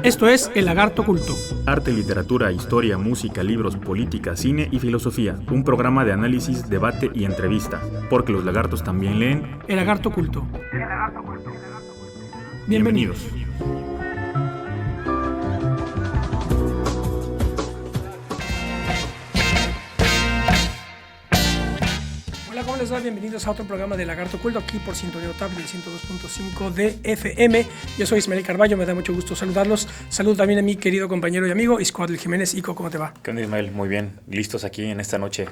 Esto es El Lagarto Culto. Arte, literatura, historia, música, libros, política, cine y filosofía. Un programa de análisis, debate y entrevista. Porque los lagartos también leen. El Lagarto Culto. Bienvenidos. Hola, ¿cómo les va? Bienvenidos a otro programa de Lagarto Culto, aquí por Sintonía Notable del 102.5 de FM. Yo soy Ismael Carballo, me da mucho gusto saludarlos. Saludo también a mi querido compañero y amigo Iscoatl Jiménez. Ico, ¿cómo te va? ¿Qué onda, Ismael? Muy bien, listos aquí en esta noche.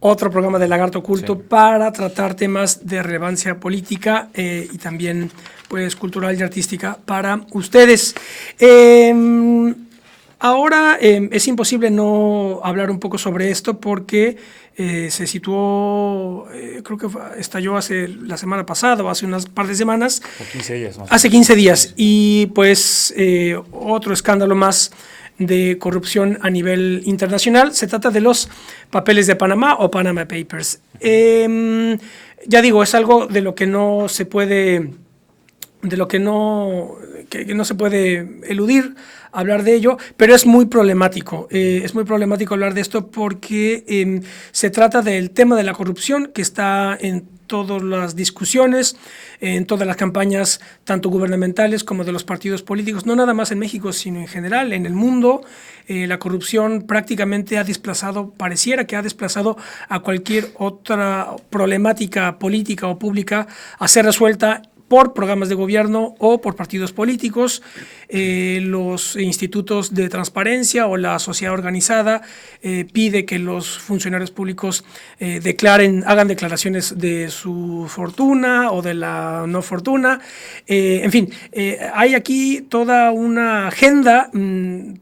Otro programa de Lagarto Culto para tratar temas de relevancia política y también pues cultural y artística para ustedes. Ahora es imposible no hablar un poco sobre esto porque se situó, creo que estalló hace la semana pasada o hace unas par de semanas. O 15 días. Más hace 15 días. Y pues otro escándalo más de corrupción a nivel internacional. Se trata de los papeles de Panamá o Panama Papers. Ya digo, es algo de lo que no se puede, que no se puede eludir hablar de ello, pero es muy problemático. Es muy problemático hablar de esto porque se trata del tema de la corrupción que está en todas las discusiones, en todas las campañas, tanto gubernamentales como de los partidos políticos, no nada más en México, sino en general, en el mundo. La corrupción prácticamente pareciera que ha desplazado a cualquier otra problemática política o pública a ser resuelta por programas de gobierno o por partidos políticos. Los institutos de transparencia o la sociedad organizada pide que los funcionarios públicos hagan declaraciones de su fortuna o de la no fortuna. En fin, hay aquí toda una agenda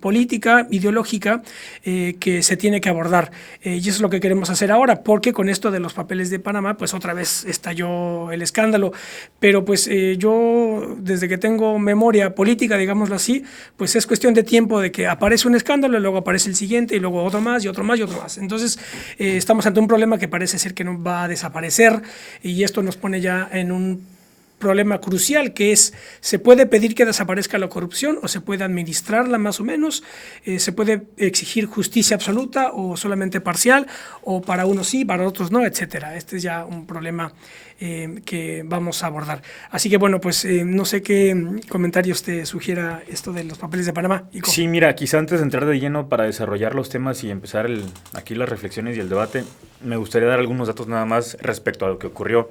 política, ideológica, que se tiene que abordar. Y eso es lo que queremos hacer ahora, porque con esto de los papeles de Panamá, pues otra vez estalló el escándalo. Pero pues yo, desde que tengo memoria política, digámoslo así, pues es cuestión de tiempo de que aparece un escándalo, y luego aparece el siguiente, y luego otro más, y otro más, y otro más. Entonces, estamos ante un problema que parece ser que no va a desaparecer, y esto nos pone ya en un problema crucial, que es, ¿se puede pedir que desaparezca la corrupción o se puede administrarla más o menos? ¿Se puede exigir justicia absoluta o solamente parcial? ¿O para unos sí, para otros no, etcétera? Este es ya un problema que vamos a abordar. Así que bueno, pues no sé qué comentarios te sugiera esto de los papeles de Panamá. Ico. Sí, mira, quizá antes de entrar de lleno para desarrollar los temas y empezar aquí las reflexiones y el debate, me gustaría dar algunos datos nada más respecto a lo que ocurrió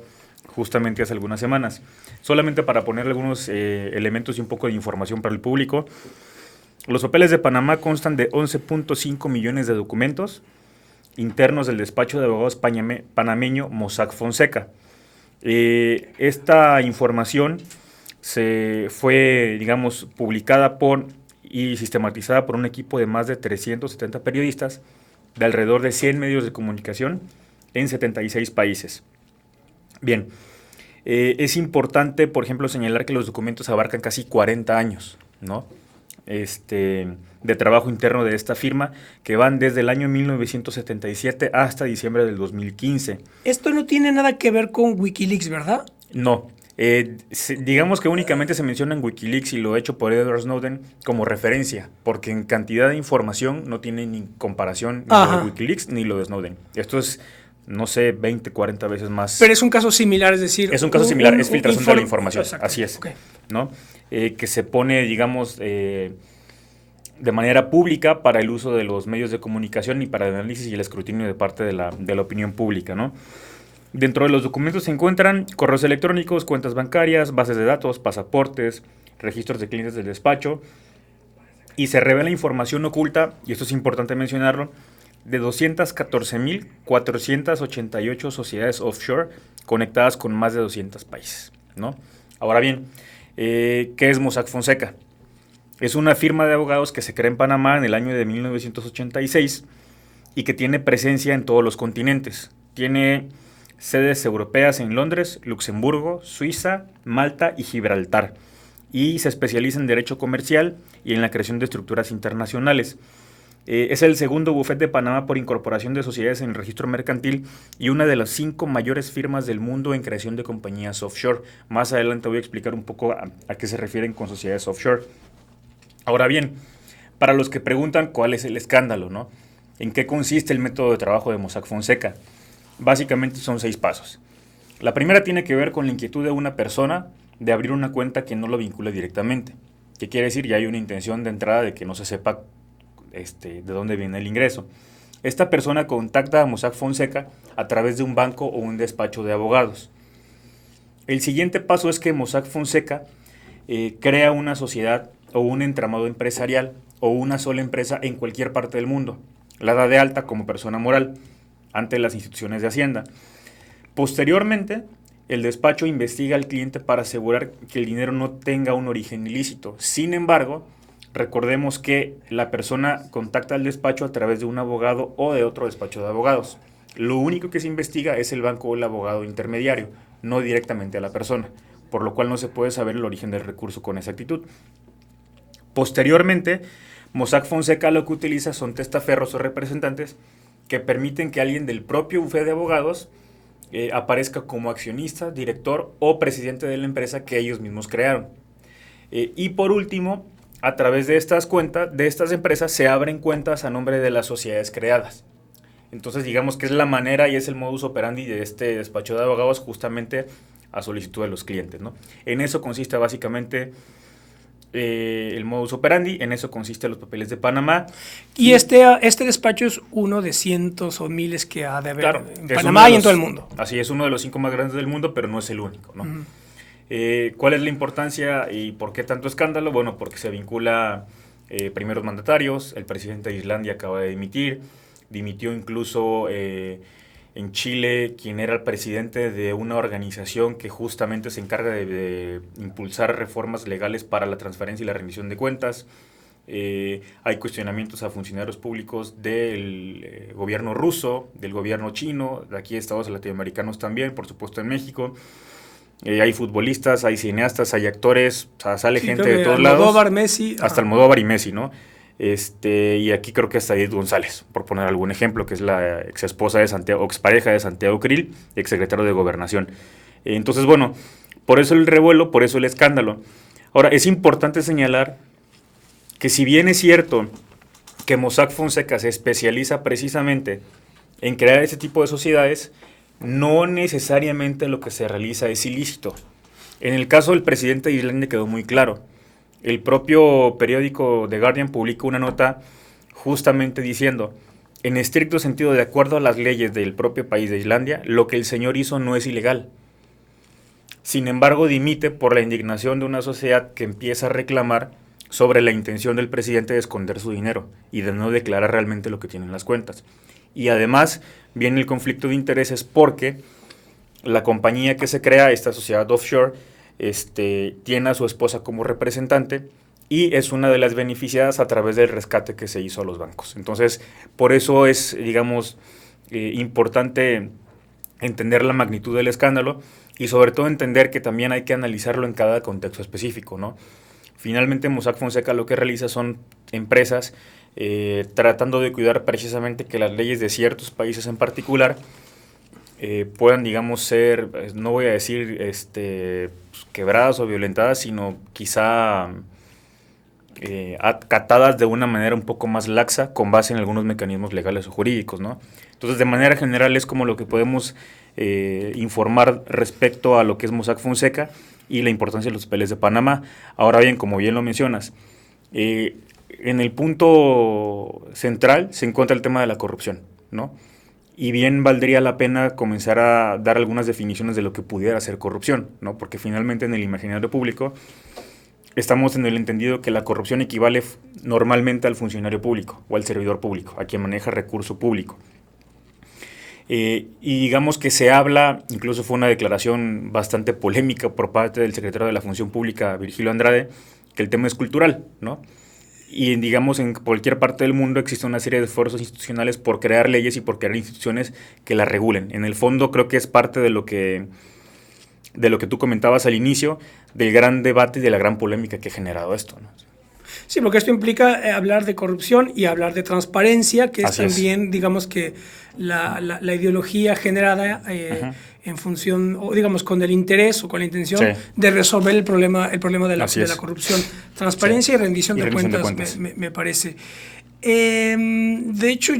justamente hace algunas semanas. Solamente para poner algunos elementos y un poco de información para el público. Los papeles de Panamá constan de 11.5 millones de documentos internos del despacho de abogados panameño Mossack Fonseca. Esta información fue, digamos, publicada y sistematizada por un equipo de más de 370 periodistas de alrededor de 100 medios de comunicación en 76 países. Bien, es importante, por ejemplo, señalar que los documentos abarcan casi 40 años, ¿no? De trabajo interno de esta firma, que van desde el año 1977 hasta diciembre del 2015. Esto no tiene nada que ver con Wikileaks, ¿verdad? No. Digamos que únicamente se menciona en Wikileaks y lo hecho por Edward Snowden como referencia, porque en cantidad de información no tiene ni comparación ni lo de Wikileaks ni lo de Snowden. Esto es, no sé, 20, 40 veces más. Pero es un caso similar, es decir... Es un caso similar, es filtración de la información, exacto, así es, okay. ¿no? Que se pone, digamos, de manera pública para el uso de los medios de comunicación y para el análisis y el escrutinio de parte de la opinión pública, ¿no? Dentro de los documentos se encuentran correos electrónicos, cuentas bancarias, bases de datos, pasaportes, registros de clientes del despacho, y se revela información oculta, y esto es importante mencionarlo, de 214.488 sociedades offshore conectadas con más de 200 países, ¿no? Ahora bien, ¿qué es Mossack Fonseca? Es una firma de abogados que se crea en Panamá en el año de 1986 y que tiene presencia en todos los continentes. Tiene sedes europeas en Londres, Luxemburgo, Suiza, Malta y Gibraltar. Y se especializa en derecho comercial y en la creación de estructuras internacionales. Es el segundo bufete de Panamá por incorporación de sociedades en el registro mercantil y una de las 5 mayores firmas del mundo en creación de compañías offshore. Más adelante voy a explicar un poco a qué se refieren con sociedades offshore. Ahora bien, para los que preguntan cuál es el escándalo, ¿no? ¿En qué consiste el método de trabajo de Mossack Fonseca? Básicamente son 6 pasos. La primera tiene que ver con la inquietud de una persona de abrir una cuenta que no lo vincule directamente. ¿Qué quiere decir? Ya hay una intención de entrada de que no se sepa de dónde viene el ingreso. Esta persona contacta a Mossack Fonseca a través de un banco o un despacho de abogados. El siguiente paso es que Mossack Fonseca crea una sociedad o un entramado empresarial o una sola empresa en cualquier parte del mundo. La da de alta como persona moral ante las instituciones de Hacienda. Posteriormente, el despacho investiga al cliente para asegurar que el dinero no tenga un origen ilícito. Sin embargo, recordemos que la persona contacta al despacho a través de un abogado o de otro despacho de abogados. Lo único que se investiga es el banco o el abogado intermediario, no directamente a la persona, por lo cual no se puede saber el origen del recurso con exactitud. Posteriormente, Mossack Fonseca lo que utiliza son testaferros o representantes que permiten que alguien del propio bufete de abogados aparezca como accionista, director o presidente de la empresa que ellos mismos crearon. Y por último, a través de estas cuentas, de estas empresas, se abren cuentas a nombre de las sociedades creadas. Entonces, digamos que es la manera y es el modus operandi de este despacho de abogados justamente a solicitud de los clientes, ¿no? En eso consiste básicamente el modus operandi, en eso consiste los papeles de Panamá. Y este despacho es uno de cientos o miles que ha de haber, Claro, en Panamá y en todo el mundo. Así es, uno de los 5 más grandes del mundo, pero no es el único, ¿no? ¿Cuál es la importancia y por qué tanto escándalo? Bueno, porque se vincula primeros mandatarios. El presidente de Islandia acaba de dimitió incluso en Chile, quien era el presidente de una organización que justamente se encarga de impulsar reformas legales para la transparencia y la rendición de cuentas. Hay cuestionamientos a funcionarios públicos del gobierno ruso, del gobierno chino, de aquí de Estados latinoamericanos también, por supuesto en México. Hay futbolistas, hay cineastas, hay actores, o sea, sale gente de todos lados. Almodóvar, Messi. Hasta Almodóvar y Messi, ¿no? Y aquí creo que hasta Edith González, por poner algún ejemplo, que es la ex esposa de Santiago, ex pareja de Santiago Krill, ex secretario de Gobernación. Entonces, bueno, por eso el revuelo, por eso el escándalo. Ahora, es importante señalar que si bien es cierto que Mossack Fonseca se especializa precisamente en crear ese tipo de sociedades, no necesariamente lo que se realiza es ilícito. En el caso del presidente de Islandia quedó muy claro. El propio periódico The Guardian publicó una nota justamente diciendo, en estricto sentido, de acuerdo a las leyes del propio país de Islandia, lo que el señor hizo no es ilegal. Sin embargo, dimite por la indignación de una sociedad que empieza a reclamar sobre la intención del presidente de esconder su dinero y de no declarar realmente lo que tiene en las cuentas. Y además viene el conflicto de intereses porque la compañía que se crea, esta sociedad offshore, tiene a su esposa como representante y es una de las beneficiadas a través del rescate que se hizo a los bancos. Entonces, por eso es, digamos, importante entender la magnitud del escándalo y sobre todo entender que también hay que analizarlo en cada contexto específico, ¿no? Finalmente, Mossack Fonseca lo que realiza son empresas tratando de cuidar precisamente que las leyes de ciertos países en particular puedan, digamos, ser, no voy a decir quebradas o violentadas, sino quizá acatadas de una manera un poco más laxa con base en algunos mecanismos legales o jurídicos, ¿no? Entonces, de manera general es como lo que podemos informar respecto a lo que es Mossack Fonseca y la importancia de los papeles de Panamá. Ahora bien, como bien lo mencionas, en el punto central se encuentra el tema de la corrupción, ¿no? Y bien valdría la pena comenzar a dar algunas definiciones de lo que pudiera ser corrupción, ¿no? Porque finalmente en el imaginario público estamos en el entendido que la corrupción equivale normalmente al funcionario público o al servidor público, a quien maneja recurso público. Y digamos que se habla, incluso fue una declaración bastante polémica por parte del secretario de la Función Pública, Virgilio Andrade, que el tema es cultural, ¿no? Y digamos en cualquier parte del mundo existe una serie de esfuerzos institucionales por crear leyes y por crear instituciones que las regulen. En el fondo creo que es parte de lo que tú comentabas al inicio, del gran debate y de la gran polémica que ha generado esto, ¿no? Sí, porque esto implica hablar de corrupción y hablar de transparencia, que es Así es. también, digamos que la ideología generada en función, o digamos, con el interés o con la intención Sí. de resolver el problema de la Así es. corrupción. Transparencia Sí. y rendición Y de rendición de cuentas, cuentas. me parece. De hecho,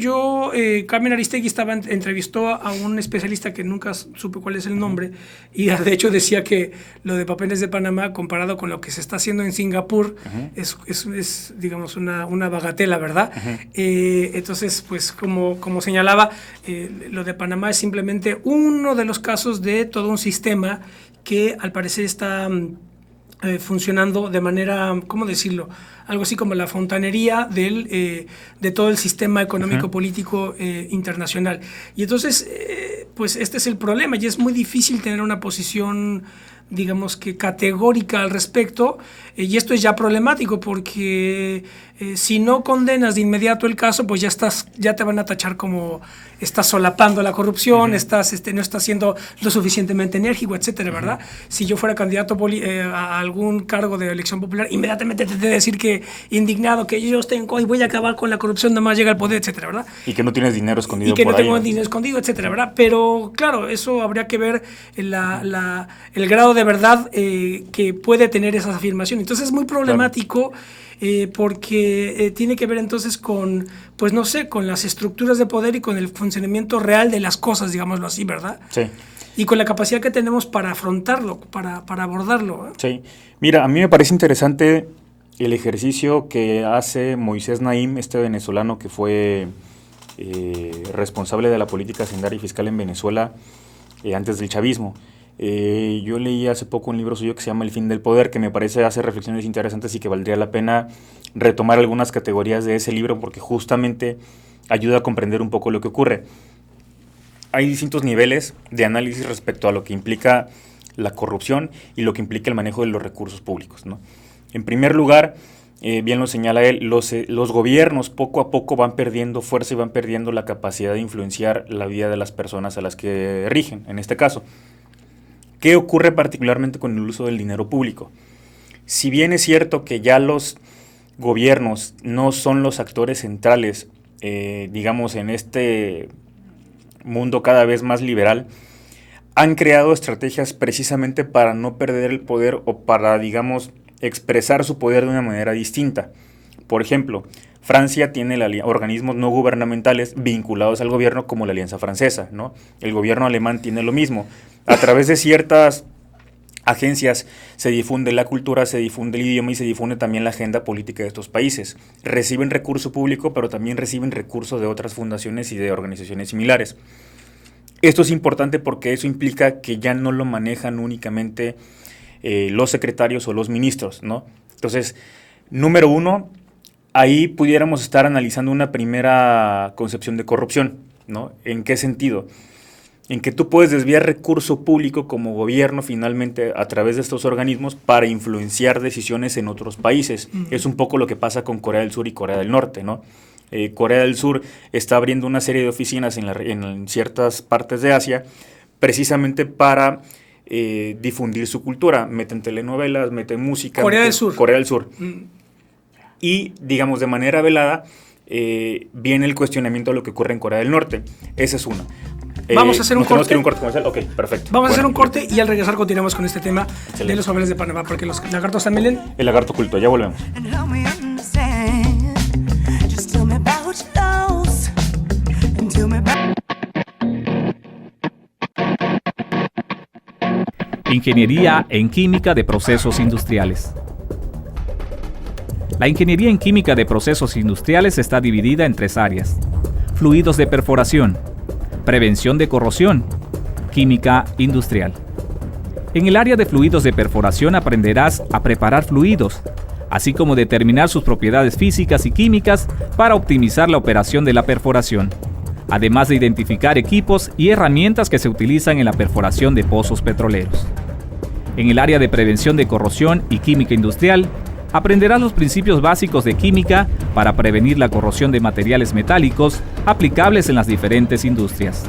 Carmen Aristegui entrevistó a un especialista que nunca supe cuál es el nombre, y de hecho decía que lo de Papeles de Panamá, comparado con lo que se está haciendo en Singapur, es digamos, una bagatela, ¿verdad? Entonces, pues como señalaba, lo de Panamá es simplemente uno de los casos de todo un sistema que al parecer está funcionando de manera, ¿cómo decirlo? Algo así como la fontanería de todo el sistema económico-político internacional. Y entonces, pues este es el problema, y es muy difícil tener una posición, digamos que categórica al respecto, y esto es ya problemático porque si no condenas de inmediato el caso, pues ya te van a tachar como estás solapando la corrupción, no estás siendo lo suficientemente enérgico, etcétera, ¿verdad? Si yo fuera candidato a algún cargo de elección popular, inmediatamente te tendría que decir que indignado, que yo tengo y voy a acabar con la corrupción, nada más llega al poder, etcétera, ¿verdad? Y que no tienes dinero escondido Y que por no ahí. tengo dinero escondido, etcétera, ¿verdad? Pero claro, eso habría que ver el grado de verdad que puede tener esas afirmaciones. Entonces es muy problemático. Porque tiene que ver entonces con, pues no sé, con las estructuras de poder y con el funcionamiento real de las cosas, digámoslo así, ¿verdad? Sí. Y con la capacidad que tenemos para afrontarlo, para abordarlo, ¿eh? Sí. Mira, a mí me parece interesante el ejercicio que hace Moisés Naim, este venezolano que fue responsable de la política hacendaria y fiscal en Venezuela antes del chavismo. Yo leí hace poco un libro suyo que se llama El fin del poder, que me parece hace reflexiones interesantes y que valdría la pena retomar algunas categorías de ese libro porque justamente ayuda a comprender un poco lo que ocurre. Hay distintos niveles de análisis respecto a lo que implica la corrupción y lo que implica el manejo de los recursos públicos, ¿no? En primer lugar, bien lo señala él, los gobiernos poco a poco van perdiendo fuerza y van perdiendo la capacidad de influenciar la vida de las personas a las que rigen, en este caso. ¿Qué ocurre particularmente con el uso del dinero público? Si bien es cierto que ya los gobiernos no son los actores centrales, digamos, en este mundo cada vez más liberal, han creado estrategias precisamente para no perder el poder o para, digamos, expresar su poder de una manera distinta. Por ejemplo, Francia tiene organismos no gubernamentales vinculados al gobierno como la Alianza Francesa, ¿no? El gobierno alemán tiene lo mismo. A través de ciertas agencias se difunde la cultura, se difunde el idioma y se difunde también la agenda política de estos países. Reciben recurso público, pero también reciben recursos de otras fundaciones y de organizaciones similares. Esto es importante porque eso implica que ya no lo manejan únicamente los secretarios o los ministros, ¿no? Entonces, número uno, ahí pudiéramos estar analizando una primera concepción de corrupción, ¿no? ¿En qué sentido? En que tú puedes desviar recurso público como gobierno finalmente a través de estos organismos para influenciar decisiones en otros países. Es un poco lo que pasa con Corea del Sur y Corea del Norte, ¿no? Corea del Sur está abriendo una serie de oficinas en ciertas partes de Asia precisamente para difundir su cultura. Meten telenovelas, meten música. Corea del Sur. Y, digamos, de manera velada viene el cuestionamiento de lo que ocurre en Corea del Norte. Esa es una. Vamos a hacer un corte. ¿Tenemos que ir a un corte comercial? Ok, perfecto. Vamos a hacer un corte y al regresar continuamos con este tema de los papeles de Panamá, porque los lagartos también leen. El lagarto oculto, ya volvemos. Ingeniería en Química de Procesos Industriales. La ingeniería en química de procesos industriales está dividida en tres áreas: fluidos de perforación, prevención de corrosión, química industrial. En el área de fluidos de perforación aprenderás a preparar fluidos, así como determinar sus propiedades físicas y químicas para optimizar la operación de la perforación, además de identificar equipos y herramientas que se utilizan en la perforación de pozos petroleros. En el área de prevención de corrosión y química industrial, aprenderás los principios básicos de química para prevenir la corrosión de materiales metálicos aplicables en las diferentes industrias.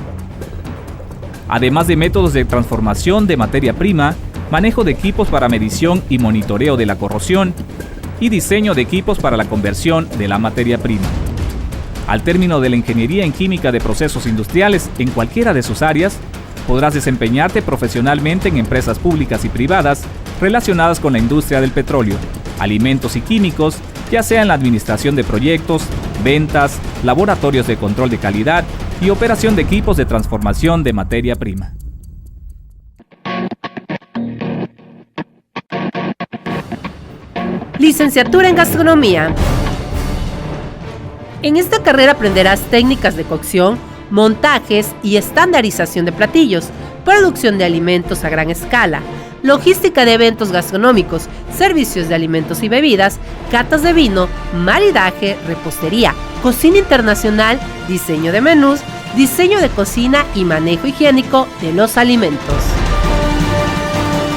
Además de métodos de transformación de materia prima, manejo de equipos para medición y monitoreo de la corrosión y diseño de equipos para la conversión de la materia prima. Al término de la ingeniería en química de procesos industriales en cualquiera de sus áreas, podrás desempeñarte profesionalmente en empresas públicas y privadas relacionadas con la industria del petróleo, alimentos y químicos, ya sea en la administración de proyectos, ventas, laboratorios de control de calidad y operación de equipos de transformación de materia prima. Licenciatura en Gastronomía. En esta carrera aprenderás técnicas de cocción, montajes y estandarización de platillos, producción de alimentos a gran escala, logística de eventos gastronómicos, servicios de alimentos y bebidas, catas de vino, maridaje, repostería, cocina internacional, diseño de menús, diseño de cocina y manejo higiénico de los alimentos.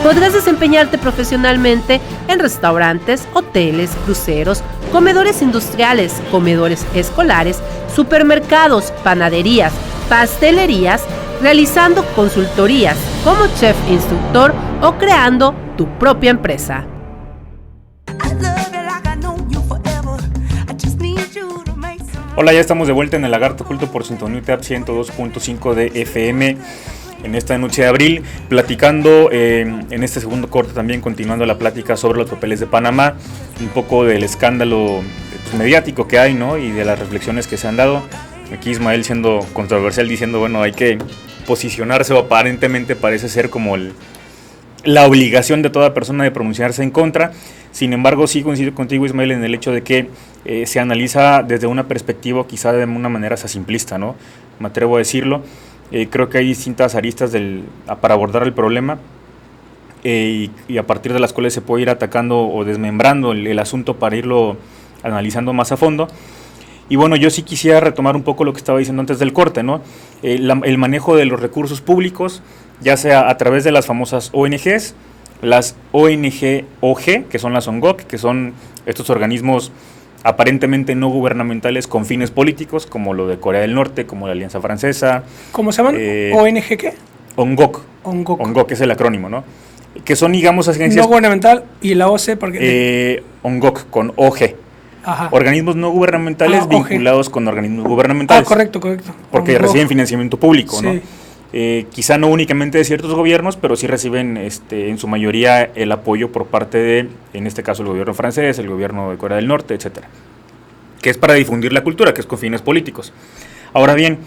Podrás desempeñarte profesionalmente en restaurantes, hoteles, cruceros, comedores industriales, comedores escolares, supermercados, panaderías, pastelerías, realizando consultorías como chef instructor o creando tu propia empresa. Hola, ya estamos de vuelta en el Lagarto Oculto por Sintonía UTEP 102.5 de FM. En esta noche de abril, platicando en este segundo corte también, continuando la plática sobre los papeles de Panamá, un poco del escándalo mediático que hay, ¿no? Y de las reflexiones que se han dado. Aquí Ismael siendo controversial, diciendo, bueno, hay que posicionarse, o aparentemente parece ser como la obligación de toda persona de pronunciarse en contra. Sin embargo, sí coincido contigo, Ismael, en el hecho de que se analiza desde una perspectiva quizá de una manera simplista, ¿no? Me atrevo a decirlo. Creo que hay distintas aristas para abordar el problema y a partir de las cuales se puede ir atacando o desmembrando el asunto para irlo analizando más a fondo. Y bueno, yo sí quisiera retomar un poco lo que estaba diciendo antes del corte, ¿no? El manejo de los recursos públicos, ya sea a través de las famosas ONGs, las ONG-OG, que son las ONGOC, que son estos organismos aparentemente no gubernamentales con fines políticos, como lo de Corea del Norte, como la Alianza Francesa. ¿Cómo se llaman? ¿ONG qué? ONGOC. ONGOC. ONGOC es el acrónimo, ¿no? Que son, digamos, agencias... No gubernamental y la OC, porque... ONGOC, con OG. Ajá. Organismos no gubernamentales vinculados con organismos gubernamentales. Correcto. Porque ONGOC. reciben financiamiento público, Sí. ¿no? Quizá no únicamente de ciertos gobiernos, pero sí reciben en su mayoría el apoyo por parte de, en este caso, el gobierno francés, el gobierno de Corea del Norte, etcétera, que es para difundir la cultura, que es con fines políticos. Ahora bien,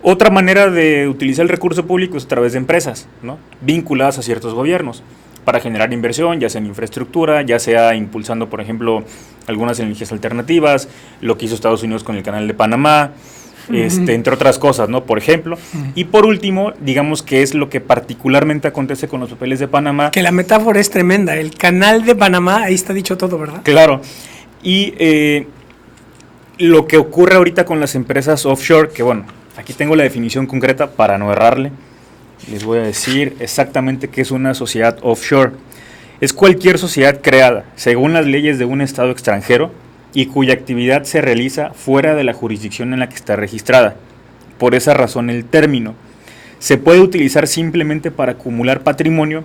otra manera de utilizar el recurso público es a través de empresas, ¿no? Vinculadas a ciertos gobiernos, para generar inversión, ya sea en infraestructura, ya sea impulsando, por ejemplo, algunas energías alternativas, lo que hizo Estados Unidos con el Canal de Panamá, entre otras cosas, ¿no? Por ejemplo. Y por último, digamos que es lo que particularmente acontece con los papeles de Panamá. Que la metáfora es tremenda. El Canal de Panamá, ahí está dicho todo, ¿verdad? Claro. Y lo que ocurre ahorita con las empresas offshore, que bueno, aquí tengo la definición concreta para no errarle. Les voy a decir exactamente qué es una sociedad offshore. Es cualquier sociedad creada según las leyes de un estado extranjero y cuya actividad se realiza fuera de la jurisdicción en la que está registrada. Por esa razón el término se puede utilizar simplemente para acumular patrimonio,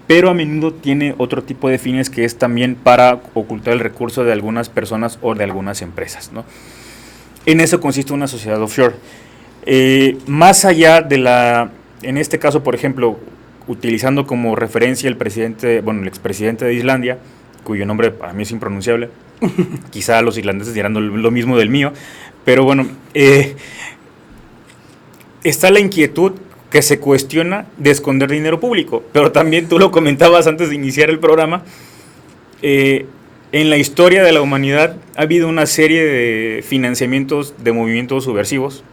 pero a menudo tiene otro tipo de fines, que es también para ocultar el recurso de algunas personas o de algunas empresas, ¿no? En eso consiste una sociedad offshore. Más allá de en este caso, por ejemplo, utilizando como referencia el expresidente de Islandia, cuyo nombre para mí es impronunciable, quizá los irlandeses dirán lo mismo del mío, pero bueno, está la inquietud que se cuestiona de esconder dinero público, pero también tú lo comentabas antes de iniciar el programa, en la historia de la humanidad ha habido una serie de financiamientos de movimientos subversivos,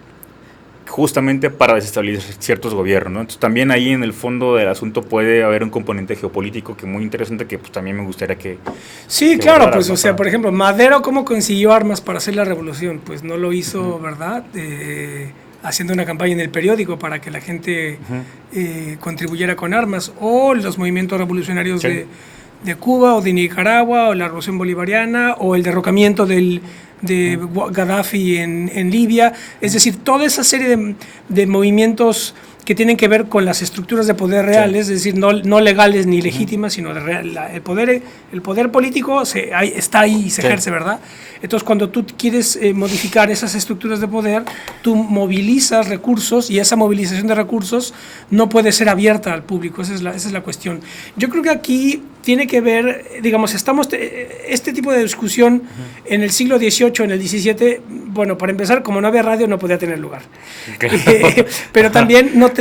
justamente para desestabilizar ciertos gobiernos, ¿no? Entonces también ahí en el fondo del asunto puede haber un componente geopolítico que muy interesante, que pues también me gustaría que... Sí, claro, pues o sea, por ejemplo, Madero, ¿cómo consiguió armas para hacer la revolución? Pues no lo hizo, ¿verdad? Haciendo una campaña en el periódico para que la gente contribuyera con armas, o los movimientos revolucionarios de Cuba o de Nicaragua, o la revolución bolivariana, o el derrocamiento de Gaddafi en Libia. Es decir, toda esa serie de movimientos que tienen que ver con las estructuras de poder reales, es decir, no legales ni legítimas, sino el poder político está ahí y se ejerce, ¿verdad? Entonces, cuando tú quieres modificar esas estructuras de poder, tú movilizas recursos y esa movilización de recursos no puede ser abierta al público, esa es la cuestión. Yo creo que aquí tiene que ver, digamos, este tipo de discusión en el siglo XVIII, en el XVII, bueno, para empezar, como no había radio, no podía tener lugar. Pero también no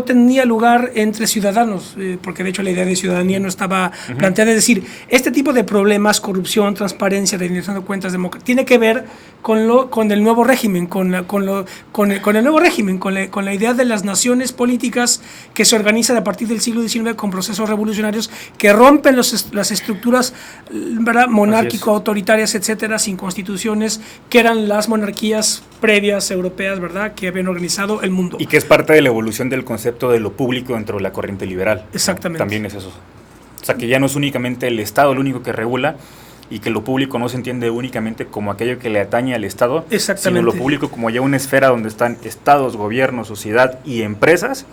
tenía lugar entre ciudadanos, porque de hecho la idea de ciudadanía no estaba planteada. Es decir, este tipo de problemas, corrupción, transparencia, rendición de cuentas, tiene que ver con el nuevo régimen, con el nuevo régimen, con la idea de las naciones políticas que se organizan a partir del siglo XIX con procesos revolucionarios que rompen las estructuras, ¿verdad?, monárquico-autoritarias, etcétera, sin constituciones, que eran las monarquías previas europeas, ¿verdad?, que habían organizado el mundo. Y que es parte de la evolución del concepto de lo público dentro de la corriente liberal. Exactamente. También es eso. O sea, que ya no es únicamente el Estado el único que regula, y que lo público no se entiende únicamente como aquello que le atañe al Estado, sino lo público como ya una esfera donde están estados, gobiernos, sociedad y empresas.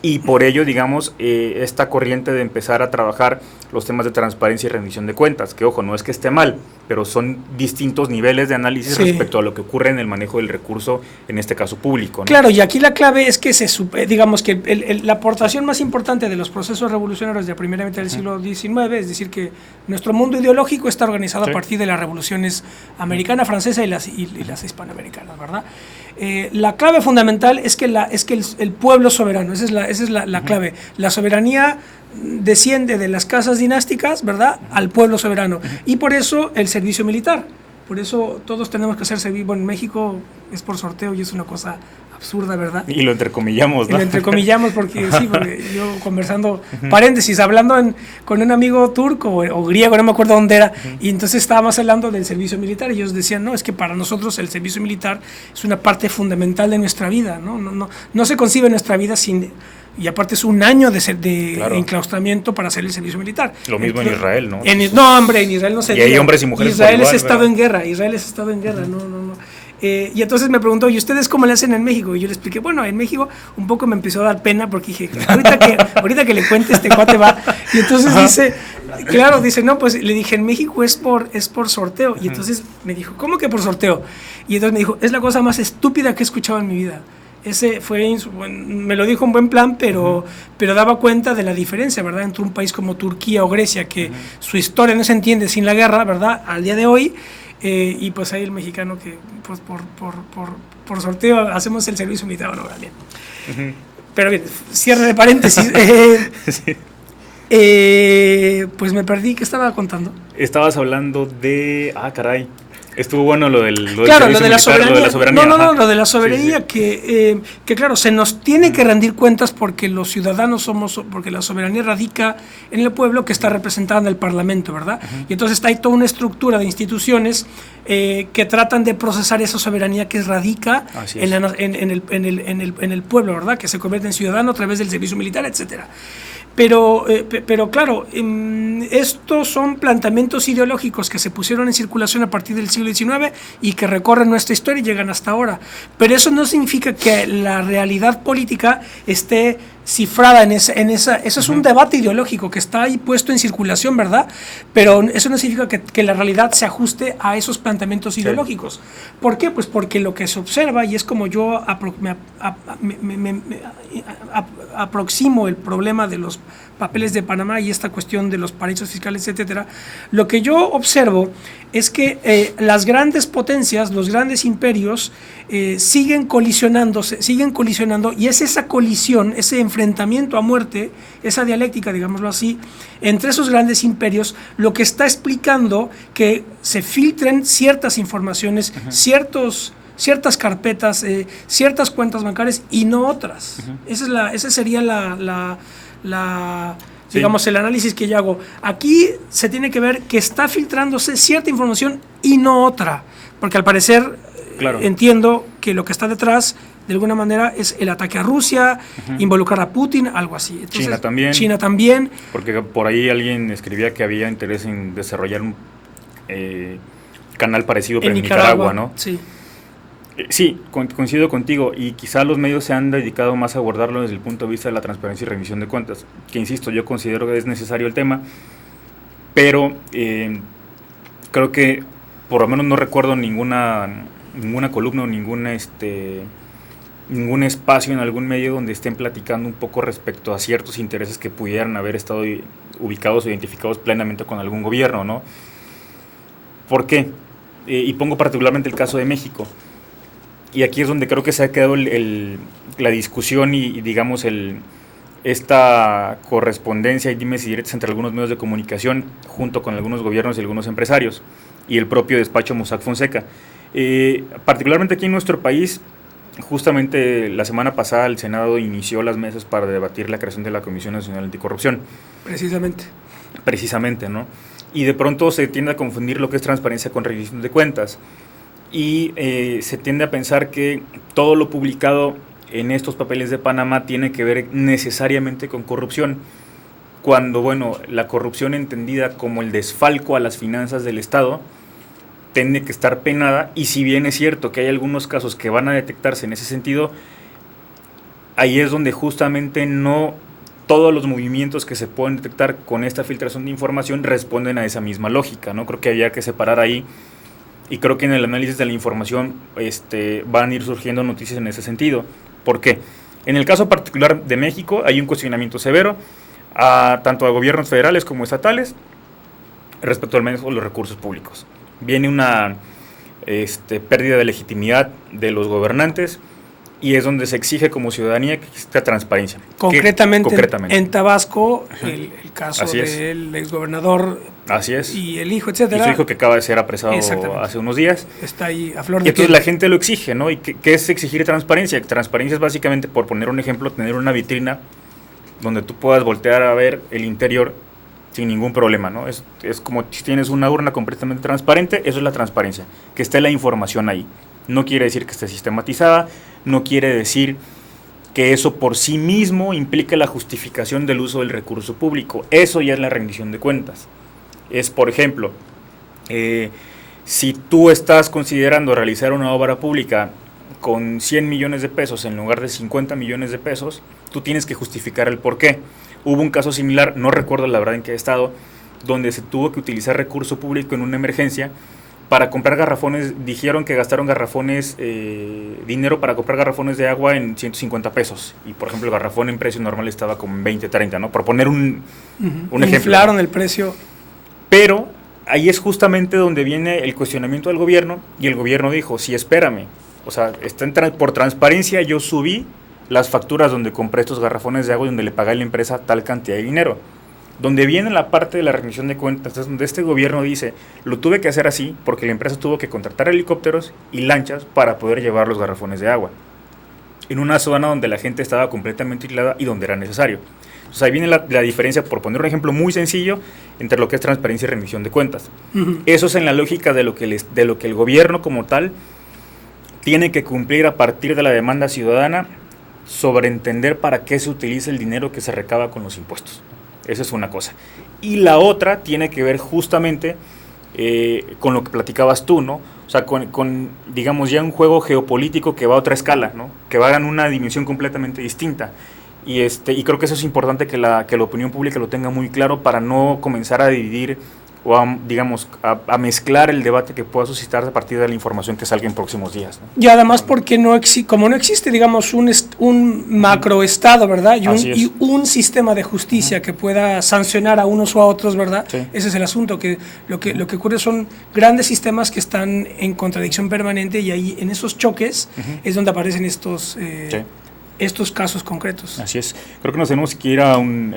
Y por ello, digamos, esta corriente de empezar a trabajar los temas de transparencia y rendición de cuentas, que ojo, no es que esté mal, pero son distintos niveles de análisis respecto a lo que ocurre en el manejo del recurso, en este caso público, ¿no? Claro, y aquí la clave es que digamos que la aportación más importante de los procesos revolucionarios de primeramente del siglo XIX, es decir, que nuestro mundo ideológico está organizado a partir de las revoluciones americana, francesa y las hispanoamericanas, ¿verdad? La clave fundamental es que el pueblo soberano, esa es la clave. La soberanía desciende de las casas dinásticas, ¿verdad?, al pueblo soberano. Y por eso el servicio militar. Por eso todos tenemos que hacer servicio. Bueno, en México es por sorteo y es una cosa absurda, ¿verdad? Y lo entrecomillamos, ¿no? Y lo entrecomillamos porque sí, porque yo conversando, paréntesis, hablando con un amigo turco o griego, no me acuerdo dónde era, y entonces estábamos hablando del servicio militar y ellos decían, no, es que para nosotros el servicio militar es una parte fundamental de nuestra vida, no se concibe nuestra vida sin... Y aparte es un año de enclaustramiento para hacer el servicio militar. Lo mismo en Israel, ¿no? No, hombre, en Israel no se... Y hay hombres y mujeres Israel por igual, es estado en guerra, no. Y entonces me preguntó, ¿y ustedes cómo le hacen en México? Y yo le expliqué, bueno, en México un poco me empezó a dar pena porque dije, ahorita que le cuente este cuate va. Y entonces dice, no, pues le dije, en México es por sorteo. Y entonces me dijo, ¿cómo que por sorteo? Y entonces me dijo, es la cosa más estúpida que he escuchado en mi vida. Ese me lo dijo en buen plan, pero daba cuenta de la diferencia, ¿verdad?, entre un país como Turquía o Grecia, que su historia no se entiende sin la guerra, ¿verdad?, al día de hoy, y pues ahí el mexicano que pues por sorteo hacemos el servicio militar, bueno, bien. Pero bien, cierre de paréntesis. Pues me perdí, ¿qué estaba contando? Estabas hablando de... caray. Estuvo bueno lo de la soberanía. No, lo de la soberanía, que claro, se nos tiene que rendir cuentas porque los ciudadanos porque la soberanía radica en el pueblo que está representado en el Parlamento, ¿verdad? Y entonces hay toda una estructura de instituciones que tratan de procesar esa soberanía que radica en el pueblo, ¿verdad? Que se convierte en ciudadano a través del servicio militar, etcétera. Pero claro, estos son planteamientos ideológicos que se pusieron en circulación a partir del siglo XIX y que recorren nuestra historia y llegan hasta ahora. Pero eso no significa que la realidad política esté cifrada en esa. Eso es un debate ideológico que está ahí puesto en circulación, ¿verdad? Pero eso no significa que la realidad se ajuste a esos planteamientos ideológicos. ¿Por qué? Pues porque lo que se observa, y es como yo aproximo el problema de los papeles de Panamá y esta cuestión de los paraísos fiscales, etcétera, lo que yo observo es que las grandes potencias, los grandes imperios siguen colisionando, y es esa colisión, ese enfrentamiento a muerte, esa dialéctica, digámoslo así, entre esos grandes imperios, lo que está explicando que se filtren ciertas informaciones, ciertas carpetas, ciertas cuentas bancarias y no otras. Ese sería digamos, el análisis que yo hago. Aquí se tiene que ver que está filtrándose cierta información y no otra, porque al parecer entiendo que lo que está detrás de alguna manera es el ataque a Rusia, involucrar a Putin, algo así. Entonces, China también. Porque por ahí alguien escribía que había interés en desarrollar un canal parecido pero en Nicaragua, ¿no? Sí. Sí, coincido contigo, y quizá los medios se han dedicado más a abordarlo desde el punto de vista de la transparencia y rendición de cuentas, que insisto, yo considero que es necesario el tema, pero creo que por lo menos no recuerdo ninguna columna o ningún espacio en algún medio donde estén platicando un poco respecto a ciertos intereses que pudieran haber estado ubicados o identificados plenamente con algún gobierno, ¿no? ¿Por qué? Y pongo particularmente el caso de México. Y aquí es donde creo que se ha quedado la discusión y digamos, esta correspondencia y dimes y diretes entre algunos medios de comunicación junto con algunos gobiernos y algunos empresarios y el propio despacho Mossack Fonseca. Particularmente aquí en nuestro país, justamente la semana pasada el Senado inició las mesas para debatir la creación de la Comisión Nacional Anticorrupción. Precisamente, ¿no? Y de pronto se tiende a confundir lo que es transparencia con rendición de cuentas. Y se tiende a pensar que todo lo publicado en estos papeles de Panamá tiene que ver necesariamente con corrupción, cuando, bueno, la corrupción entendida como el desfalco a las finanzas del Estado tiene que estar penada, y si bien es cierto que hay algunos casos que van a detectarse en ese sentido, ahí es donde justamente no todos los movimientos que se pueden detectar con esta filtración de información responden a esa misma lógica, ¿no? Creo que había que separar ahí. Y creo que en el análisis de la información van a ir surgiendo noticias en ese sentido. ¿Por qué? En el caso particular de México hay un cuestionamiento severo tanto a gobiernos federales como estatales respecto al manejo de los recursos públicos. Viene una pérdida de legitimidad de los gobernantes y es donde se exige como ciudadanía que exista transparencia. Concretamente. En Tabasco, el caso del exgobernador. Así es. Y el hijo, etcétera. Y su hijo que acaba de ser apresado hace unos días. Está ahí a flor de piel. Entonces la gente lo exige, ¿no? ¿Y qué es exigir transparencia? Transparencia es básicamente, por poner un ejemplo, tener una vitrina donde tú puedas voltear a ver el interior sin ningún problema, ¿no? Es como si tienes una urna completamente transparente, eso es la transparencia, que esté la información ahí. No quiere decir que esté sistematizada, no quiere decir que eso por sí mismo implique la justificación del uso del recurso público. Eso ya es la rendición de cuentas. Es, por ejemplo, si tú estás considerando realizar una obra pública con 100 millones de pesos en lugar de 50 millones de pesos, tú tienes que justificar el por qué. Hubo un caso similar, no recuerdo la verdad en qué estado, donde se tuvo que utilizar recurso público en una emergencia para comprar garrafones. Dijeron que gastaron dinero para comprar garrafones de agua en 150 pesos. Y, por ejemplo, el garrafón en precio normal estaba como en 20, 30, ¿no? Por poner un ejemplo. Inflaron el precio. Pero ahí es justamente donde viene el cuestionamiento del gobierno, y el gobierno dijo, sí, espérame, o sea, por transparencia yo subí las facturas donde compré estos garrafones de agua y donde le pagué a la empresa tal cantidad de dinero. Donde viene la parte de la rendición de cuentas, es donde este gobierno dice, lo tuve que hacer así porque la empresa tuvo que contratar helicópteros y lanchas para poder llevar los garrafones de agua en una zona donde la gente estaba completamente aislada y donde era necesario. Entonces ahí viene la diferencia, por poner un ejemplo muy sencillo, entre lo que es transparencia y rendición de cuentas. Eso es en la lógica de lo que el gobierno como tal tiene que cumplir a partir de la demanda ciudadana sobre entender para qué se utiliza el dinero que se recaba con los impuestos. Esa es una cosa. Y la otra tiene que ver justamente con lo que platicabas tú, ¿no? O sea, con digamos, ya un juego geopolítico que va a otra escala, ¿no? Que va en una dimensión completamente distinta. Y creo que eso es importante que la opinión pública lo tenga muy claro para no comenzar a dividir o a mezclar el debate que pueda suscitarse a partir de la información que salga en próximos días, ¿no? Y además porque como no existe, digamos, un macroestado, ¿verdad? Y un sistema de justicia que pueda sancionar a unos o a otros, ¿verdad? Sí. Ese es el asunto, que lo que ocurre son grandes sistemas que están en contradicción permanente, y ahí en esos choques es donde aparecen estos casos concretos. Así es. Creo que nos tenemos que ir a un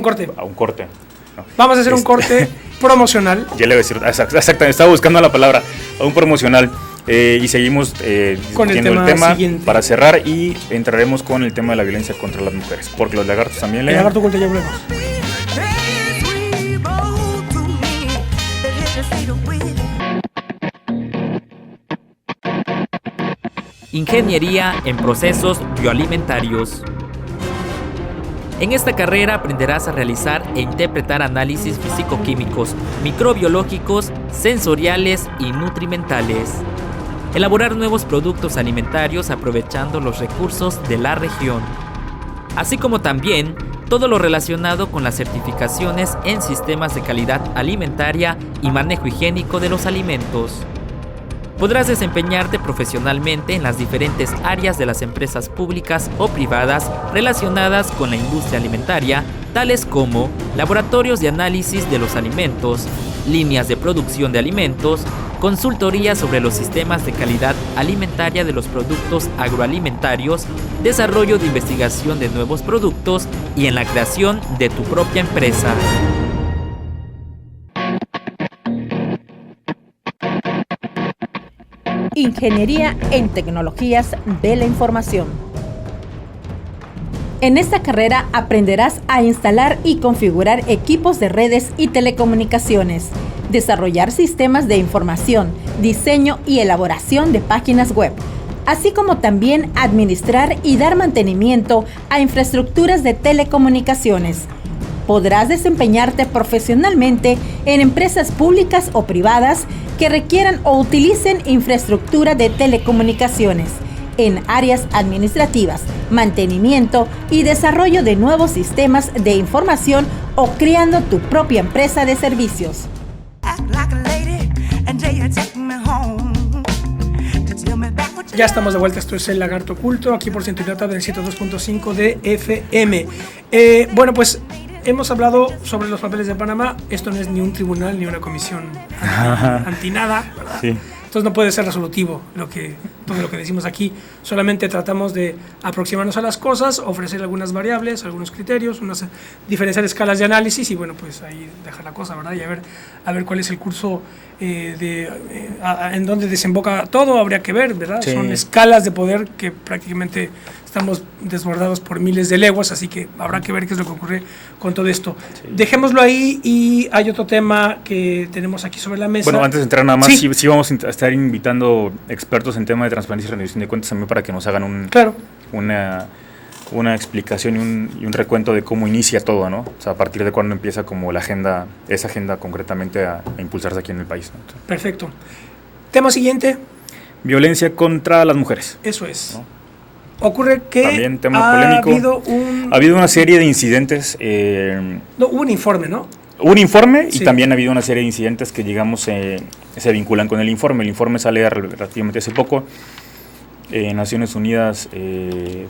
corte. A un corte. No. Vamos a hacer un corte promocional. Ya le voy a decir, exactamente, estaba buscando la palabra, a un promocional. Y seguimos discutiendo el tema para cerrar, y entraremos con el tema de la violencia contra las mujeres, porque los lagartos también leen. El lagarto oculto, ya volvemos. Ingeniería en procesos bioalimentarios. En esta carrera aprenderás a realizar e interpretar análisis físico-químicos, microbiológicos, sensoriales y nutrimentales. elaborar nuevos productos alimentarios aprovechando los recursos de la región, así como también todo lo relacionado con las certificaciones en sistemas de calidad alimentaria y manejo higiénico de los alimentos. Podrás desempeñarte profesionalmente en las diferentes áreas de las empresas públicas o privadas relacionadas con la industria alimentaria, tales como laboratorios de análisis de los alimentos, líneas de producción de alimentos, consultoría sobre los sistemas de calidad alimentaria de los productos agroalimentarios, desarrollo de investigación de nuevos productos y en la creación de tu propia empresa. Ingeniería en Tecnologías de la Información. En esta carrera aprenderás a instalar y configurar equipos de redes y telecomunicaciones, desarrollar sistemas de información, diseño y elaboración de páginas web, así como también administrar y dar mantenimiento a infraestructuras de telecomunicaciones. Podrás desempeñarte profesionalmente en empresas públicas o privadas que requieran o utilicen infraestructura de telecomunicaciones, en áreas administrativas, mantenimiento y desarrollo de nuevos sistemas de información o creando tu propia empresa de servicios. Ya estamos de vuelta, esto es El Lagarto Oculto, aquí por Centinela del 102.5 de FM. Bueno, pues hemos hablado sobre los papeles de Panamá. Esto no es ni un tribunal ni una comisión anti nada, ¿verdad? Sí. Entonces no puede ser resolutivo todo lo que decimos aquí. Solamente tratamos de aproximarnos a las cosas, ofrecer algunas variables, algunos criterios, unas diferenciar escalas de análisis y bueno, pues ahí dejar la cosa, ¿verdad? Y a ver cuál es el curso en donde desemboca todo, habría que ver, ¿verdad? Sí. Son escalas de poder que prácticamente estamos desbordados por miles de leguas, así que habrá que ver qué es lo que ocurre con todo esto. Sí. Dejémoslo ahí y hay otro tema que tenemos aquí sobre la mesa. Bueno, antes de entrar nada más, sí vamos a estar invitando expertos en tema de transparencia y rendición de cuentas también para que nos hagan una explicación y un recuento de cómo inicia todo, ¿no? O sea, a partir de cuándo empieza como esa agenda concretamente a impulsarse aquí en el país, ¿no? Entonces, perfecto. Tema siguiente. Violencia contra las mujeres. Eso es. ¿No? Ocurre que también tema polémico. Ha habido una serie de incidentes. Hubo un informe, ¿no? Un informe y también ha habido una serie de incidentes que, digamos, se vinculan con el informe. El informe sale relativamente hace poco. Naciones Unidas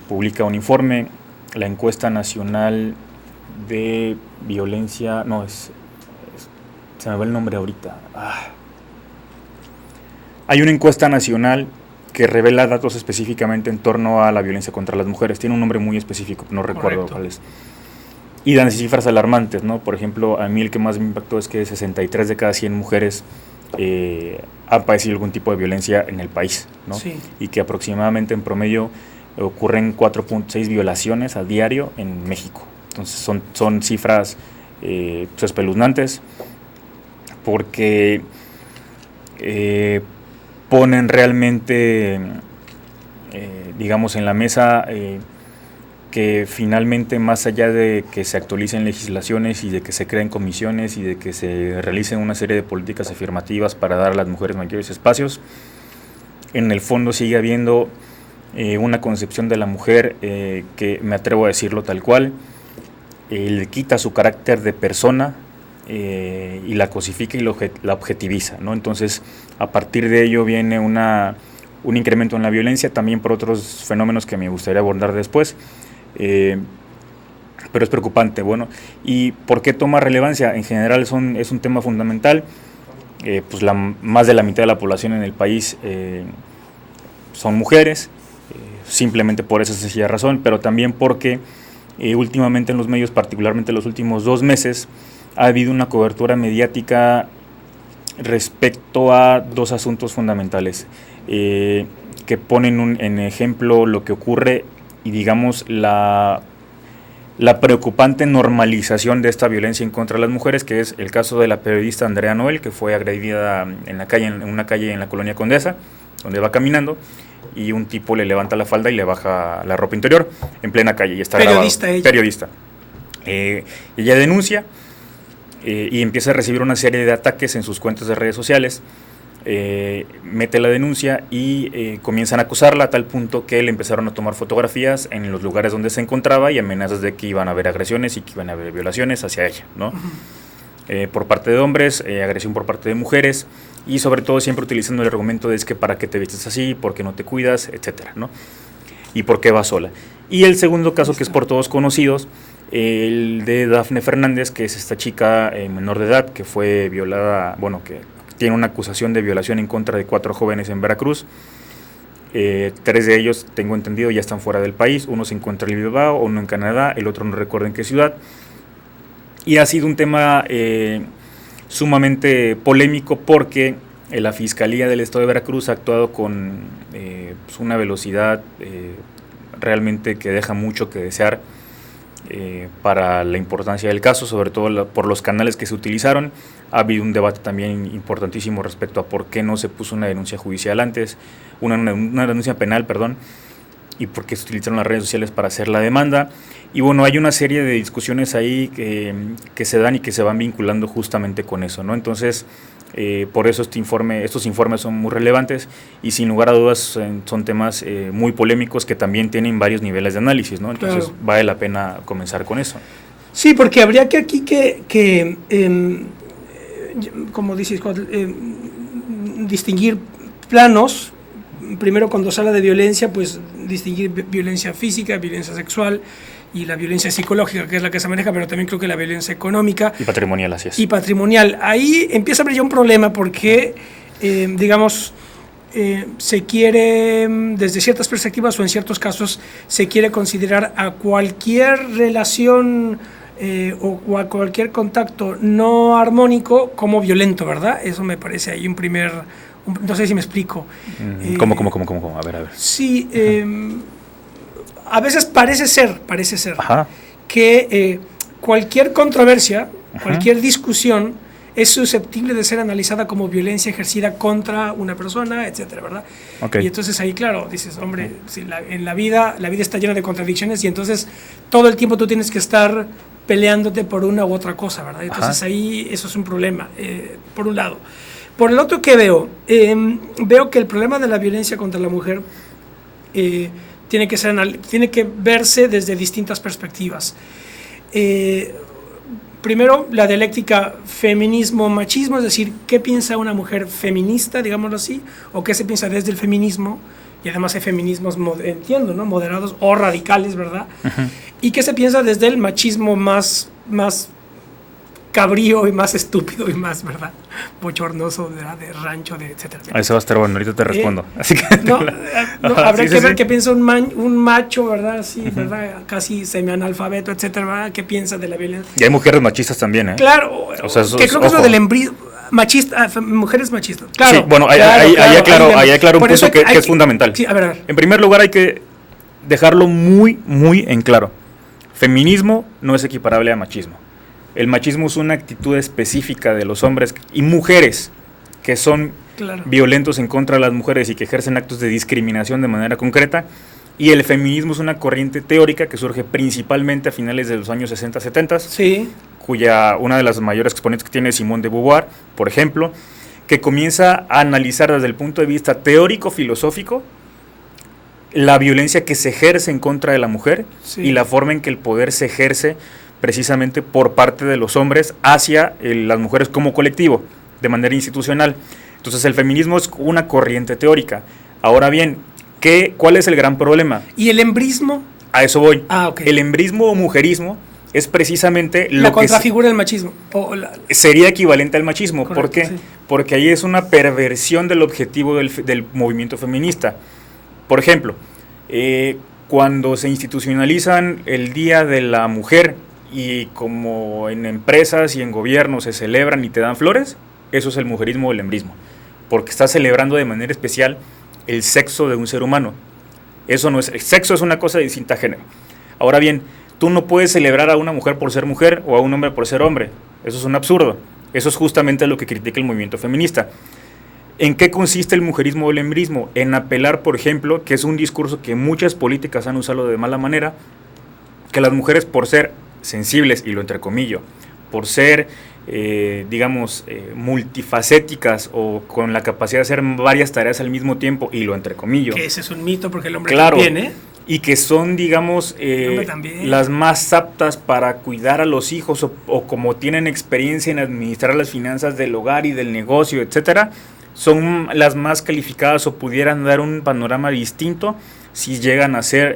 publica un informe. La encuesta nacional de violencia. Se me va el nombre ahorita. Hay una encuesta nacional que revela datos específicamente en torno a la violencia contra las mujeres. Tiene un nombre muy específico, no recuerdo cuál es. Y dan cifras alarmantes, ¿no? Por ejemplo, a mí el que más me impactó es que 63 de cada 100 mujeres han padecido algún tipo de violencia en el país, ¿no? Sí. Y que aproximadamente en promedio ocurren 4.6 violaciones a diario en México. Entonces son cifras espeluznantes porque ponen realmente, digamos, en la mesa que finalmente, más allá de que se actualicen legislaciones y de que se creen comisiones y de que se realicen una serie de políticas afirmativas para dar a las mujeres mayores espacios, en el fondo sigue habiendo una concepción de la mujer que, me atrevo a decirlo tal cual, le quita su carácter de persona y la cosifica y la objetiviza, ¿no? Entonces, a partir de ello viene un incremento en la violencia, también por otros fenómenos que me gustaría abordar después, pero es preocupante. Bueno, ¿y por qué toma relevancia? En general es un tema fundamental. Pues más de la mitad de la población en el país son mujeres, simplemente por esa sencilla razón, pero también porque últimamente en los medios, particularmente en los últimos 2 meses, ha habido una cobertura mediática respecto a 2 asuntos fundamentales que ponen en ejemplo lo que ocurre y, digamos, la preocupante normalización de esta violencia en contra de las mujeres, que es el caso de la periodista Andrea Noel, que fue agredida en una calle en la colonia Condesa, donde va caminando, y un tipo le levanta la falda y le baja la ropa interior en plena calle, y está periodista grabado. Periodista. Ella denuncia y empieza a recibir una serie de ataques en sus cuentas de redes sociales mete la denuncia y comienzan a acusarla a tal punto que le empezaron a tomar fotografías en los lugares donde se encontraba y amenazas de que iban a haber agresiones y que iban a haber violaciones hacia ella, ¿no? Por parte de hombres, agresión por parte de mujeres y sobre todo siempre utilizando el argumento de es que para qué te vistes así, por qué no te cuidas, etcétera, ¿no? Y por qué vas sola. Y el segundo caso, que es por todos conocidos, el de Dafne Fernández, que es esta chica menor de edad que fue violada, bueno, que tiene una acusación de violación en contra de 4 jóvenes en Veracruz. 3 de ellos, tengo entendido, ya están fuera del país. Uno se encuentra en Bilbao, uno en Canadá, el otro no recuerdo en qué ciudad. Y ha sido un tema sumamente polémico porque la Fiscalía del Estado de Veracruz ha actuado con pues una velocidad realmente que deja mucho que desear para la importancia del caso, sobre todo por los canales que se utilizaron. Ha habido un debate también importantísimo respecto a por qué no se puso una denuncia judicial antes, una denuncia penal, perdón, y por qué se utilizaron las redes sociales para hacer la demanda. Y bueno, hay una serie de discusiones ahí que se dan y que se van vinculando justamente con eso, ¿no? Entonces, por eso estos informes son muy relevantes y sin lugar a dudas son temas muy polémicos que también tienen varios niveles de análisis, ¿no? Entonces, claro, vale la pena comenzar con eso. Sí, porque habría que aquí como dices, distinguir planos. Primero, cuando se habla de violencia, pues distinguir violencia física, violencia sexual y la violencia psicológica, que es la que se maneja, pero también creo que la violencia económica. Y patrimonial, así es. Y patrimonial. Ahí empieza a haber ya un problema porque, se quiere, desde ciertas perspectivas o en ciertos casos, se quiere considerar a cualquier relación o a cualquier contacto no armónico como violento, ¿verdad? Eso me parece ahí no sé si me explico. ¿Cómo? A ver. Sí, a veces parece ser Ajá. que cualquier controversia, cualquier discusión es susceptible de ser analizada como violencia ejercida contra una persona, etcétera, ¿verdad? Okay. Y entonces ahí, claro, dices, hombre, si en la vida está llena de contradicciones y entonces todo el tiempo tú tienes que estar peleándote por una u otra cosa, ¿verdad? Entonces Ajá. ahí eso es un problema, por un lado. Por el otro que veo que el problema de la violencia contra la mujer tiene que verse desde distintas perspectivas. Primero, la dialéctica feminismo-machismo, es decir, ¿qué piensa una mujer feminista, digámoslo así? ¿O qué se piensa desde el feminismo? Y además hay feminismos, entiendo, ¿no? Moderados o radicales, ¿verdad? Uh-huh. ¿Y qué se piensa desde el machismo más cabrío y más estúpido y más, ¿verdad? Bochornoso, ¿verdad? De rancho, etcétera. Eso va a estar bueno, ahorita te respondo. Así que habrá que ver qué piensa un macho, ¿verdad? Sí, uh-huh. ¿Verdad? Casi semianalfabeto, etcétera, ¿verdad? ¿Qué piensa de la violencia? Y hay mujeres machistas también, ¿eh? Claro, o sea, que creo que es lo del embrismo. Mujeres machistas. Claro. Sí, bueno, ahí aclaro un punto que es fundamental. Sí, a ver. En primer lugar, hay que dejarlo muy, muy en claro. Feminismo no es equiparable a machismo. El machismo es una actitud específica de los hombres y mujeres que son violentos en contra de las mujeres y que ejercen actos de discriminación de manera concreta. Y el feminismo es una corriente teórica que surge principalmente a finales de los años 60-70, sí, cuya una de las mayores exponentes que tiene es Simone de Beauvoir, por ejemplo, que comienza a analizar desde el punto de vista teórico-filosófico la violencia que se ejerce en contra de la mujer, sí, y la forma en que el poder se ejerce precisamente por parte de los hombres hacia las mujeres como colectivo, de manera institucional. Entonces el feminismo es una corriente teórica. Ahora bien, ¿cuál es el gran problema? ¿Y el embrismo? A eso voy. Okay. El embrismo o mujerismo es precisamente lo la contrafigura del machismo. Sería equivalente al machismo. Correcto, ¿por qué? Sí. Porque ahí es una perversión del objetivo del movimiento feminista. Por ejemplo, cuando se institucionalizan el Día de la Mujer y como en empresas y en gobiernos se celebran y te dan flores, eso es el mujerismo o el embrismo, porque estás celebrando de manera especial el sexo de un ser humano. Eso no es, el sexo es una cosa distinta a género. Ahora bien, tú no puedes celebrar a una mujer por ser mujer o a un hombre por ser hombre. Eso es un absurdo. Eso es justamente lo que critica el movimiento feminista. ¿En qué consiste el mujerismo o el embrismo? En apelar, por ejemplo, que es un discurso que muchas políticas han usado de mala manera, que las mujeres por ser sensibles, y lo entrecomillo, por ser multifacéticas o con la capacidad de hacer varias tareas al mismo tiempo, y lo entrecomillo. Que ese es un mito, porque el hombre claro, también, ¿eh? Y que son, digamos, las más aptas para cuidar a los hijos o como tienen experiencia en administrar las finanzas del hogar y del negocio, etcétera, son las más calificadas o pudieran dar un panorama distinto si llegan a ser,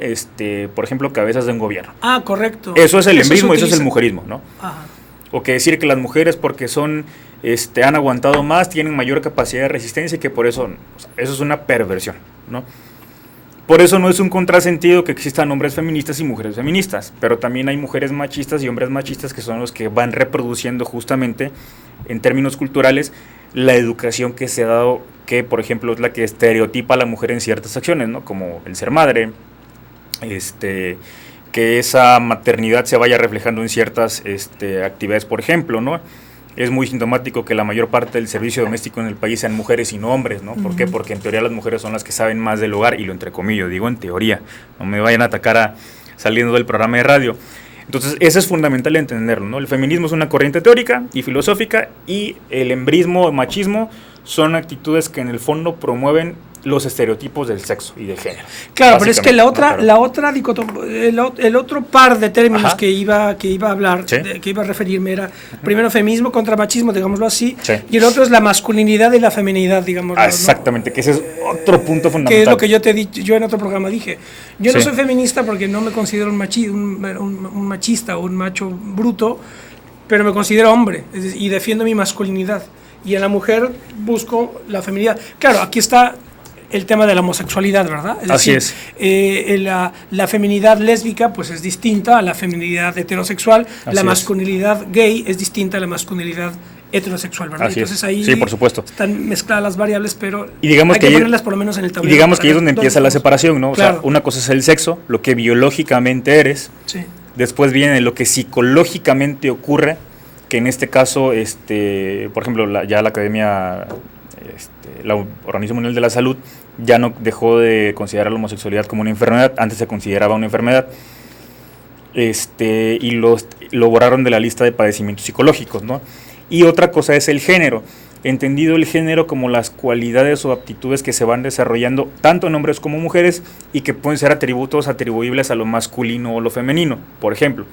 por ejemplo, cabezas de un gobierno. Ah, correcto. Eso es el embrismo, eso es el mujerismo, ¿no? Ajá. O que decir que las mujeres, porque han aguantado más, tienen mayor capacidad de resistencia y que por eso, o sea, eso es una perversión, ¿no? Por eso no es un contrasentido que existan hombres feministas y mujeres feministas, pero también hay mujeres machistas y hombres machistas que son los que van reproduciendo justamente, en términos culturales, la educación que se ha dado, que por ejemplo es la que estereotipa a la mujer en ciertas acciones, ¿no? Como el ser madre, que esa maternidad se vaya reflejando en ciertas actividades, por ejemplo, ¿no? Es muy sintomático que la mayor parte del servicio doméstico en el país sean mujeres y no hombres, ¿no? ¿Por qué? Porque en teoría las mujeres son las que saben más del hogar, y lo entrecomillo, digo en teoría, no me vayan a atacar saliendo del programa de radio. Entonces, eso es fundamental entenderlo, ¿no? El feminismo es una corriente teórica y filosófica, y el embrismo o machismo son actitudes que en el fondo promueven los estereotipos del sexo y de género. Claro, pero es que el otro par de términos que iba a hablar, ¿sí? Que iba a referirme era, primero, feminismo contra machismo, digámoslo así, sí. Y el otro es la masculinidad y la feminidad, digámoslo. Exactamente, ¿no? Que ese es otro punto fundamental. Que es lo que yo te he dicho, yo en otro programa dije. Yo no sí. soy feminista porque no me considero un machista o un macho bruto, pero me considero hombre, y defiendo mi masculinidad. Y en la mujer busco la feminidad. Claro, aquí está el tema de la homosexualidad, ¿verdad? Así es. La feminidad lésbica pues es distinta a la feminidad heterosexual, la masculinidad gay es distinta a la masculinidad heterosexual, ¿verdad? Así entonces es. ahí Sí, por supuesto. Están mezcladas las variables, pero y digamos hay que ponerlas por lo menos en el tablero. Y digamos que ahí es donde empieza la separación, ¿no? Claro. O sea, una cosa es el sexo, lo que biológicamente eres, sí. Después viene lo que psicológicamente ocurre, que en este caso, por ejemplo, la Academia, la Organización Mundial de la Salud, ya no dejó de considerar la homosexualidad como una enfermedad. Antes se consideraba una enfermedad, y lo borraron de la lista de padecimientos psicológicos, ¿no? Y otra cosa es el género, entendido el género como las cualidades o aptitudes que se van desarrollando tanto en hombres como mujeres y que pueden ser atributos atribuibles a lo masculino o lo femenino. Por ejemplo,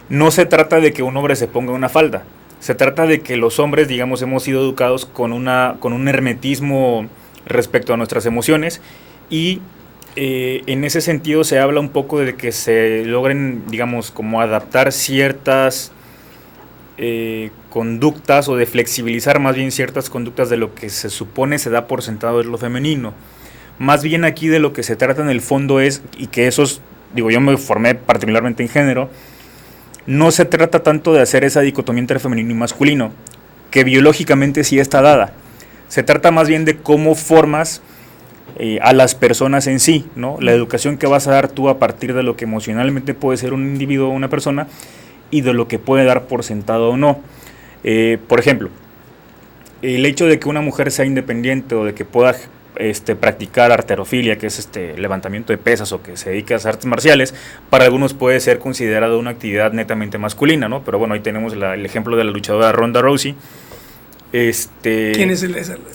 no se trata de que un hombre se ponga una falda, se trata de que los hombres, digamos, hemos sido educados con un hermetismo respecto a nuestras emociones, y en ese sentido se habla un poco de que se logren, digamos, como adaptar ciertas conductas, o de flexibilizar más bien ciertas conductas de lo que se supone se da por sentado es lo femenino. Más bien aquí de lo que se trata en el fondo es, y que esos, digo, yo me formé particularmente en género, no se trata tanto de hacer esa dicotomía entre femenino y masculino, que biológicamente sí está dada. Se trata más bien de cómo formas a las personas en sí, ¿no? La educación que vas a dar tú a partir de lo que emocionalmente puede ser un individuo o una persona, y de lo que puede dar por sentado o no. Por ejemplo, el hecho de que una mujer sea independiente, o de que pueda practicar halterofilia, que es levantamiento de pesas, o que se dedique a las artes marciales, para algunos puede ser considerado una actividad netamente masculina, ¿no? Pero bueno, ahí tenemos el ejemplo de la luchadora Ronda Rousey, ¿quién es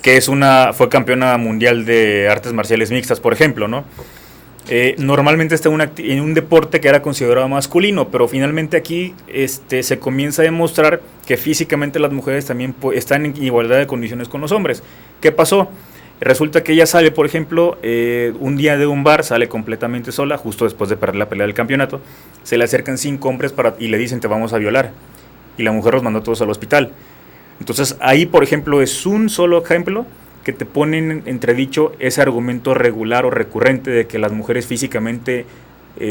que fue campeona mundial de artes marciales mixtas, por ejemplo, ¿no? Normalmente está en un deporte que era considerado masculino, pero finalmente aquí se comienza a demostrar que físicamente las mujeres también están en igualdad de condiciones con los hombres. ¿Qué pasó? Resulta que ella sale, por ejemplo, un día de un bar, sale completamente sola, justo después de perder la pelea del campeonato. Se le acercan 5 hombres y le dicen: te vamos a violar. Y la mujer los mandó todos al hospital. Entonces ahí, por ejemplo, es un solo ejemplo que te ponen en entredicho ese argumento regular o recurrente de que las mujeres físicamente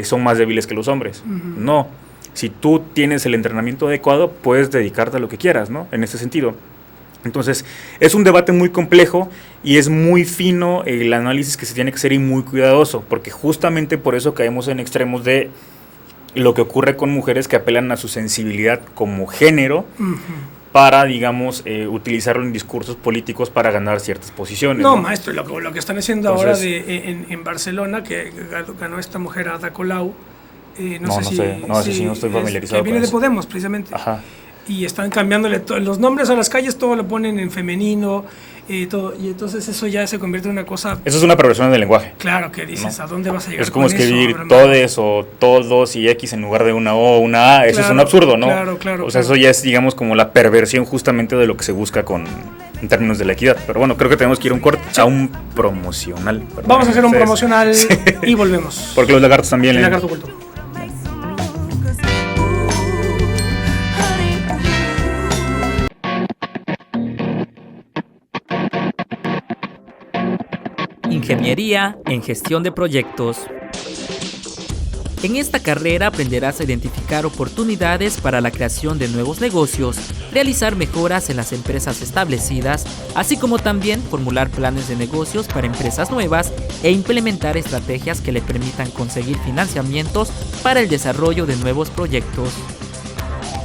son más débiles que los hombres. Uh-huh. No. Si tú tienes el entrenamiento adecuado, puedes dedicarte a lo que quieras, ¿no? En ese sentido. Entonces, es un debate muy complejo y es muy fino el análisis que se tiene que hacer, y muy cuidadoso, porque justamente por eso caemos en extremos de lo que ocurre con mujeres que apelan a su sensibilidad como género, uh-huh, para, digamos, utilizarlo en discursos políticos para ganar ciertas posiciones. No, maestro, lo que están haciendo. Entonces, ahora en Barcelona, que ganó esta mujer, Ada Colau, No sé, sí, no estoy familiarizado que viene con de eso. Podemos, precisamente. Ajá. Y están cambiándole los nombres a las calles, todo lo ponen en femenino, todo, y entonces eso ya se convierte en una cosa... Eso es una perversión del lenguaje. Claro, que dices, ¿no? ¿a dónde vas a llegar Es como con escribir eso, todes o todos y X en lugar de una O o una A. Eso es un absurdo, ¿no? Claro. O sea, eso ya es, digamos, como la perversión justamente de lo que se busca en términos de la equidad. Pero bueno, creo que tenemos que ir a un promocional. Vamos a hacer un promocional y volvemos. Porque los lagartos también. El lagarto oculto. Ingeniería en gestión de proyectos. En esta carrera aprenderás a identificar oportunidades para la creación de nuevos negocios, realizar mejoras en las empresas establecidas, así como también formular planes de negocios para empresas nuevas e implementar estrategias que le permitan conseguir financiamientos para el desarrollo de nuevos proyectos.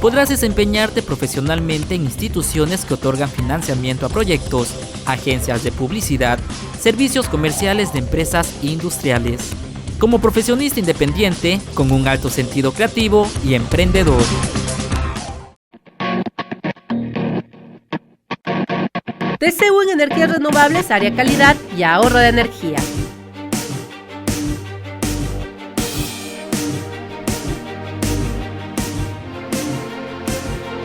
Podrás desempeñarte profesionalmente en instituciones que otorgan financiamiento a proyectos, agencias de publicidad, servicios comerciales de empresas industriales. Como profesionista independiente, con un alto sentido creativo y emprendedor. TCU en energías renovables, área calidad y ahorro de energía.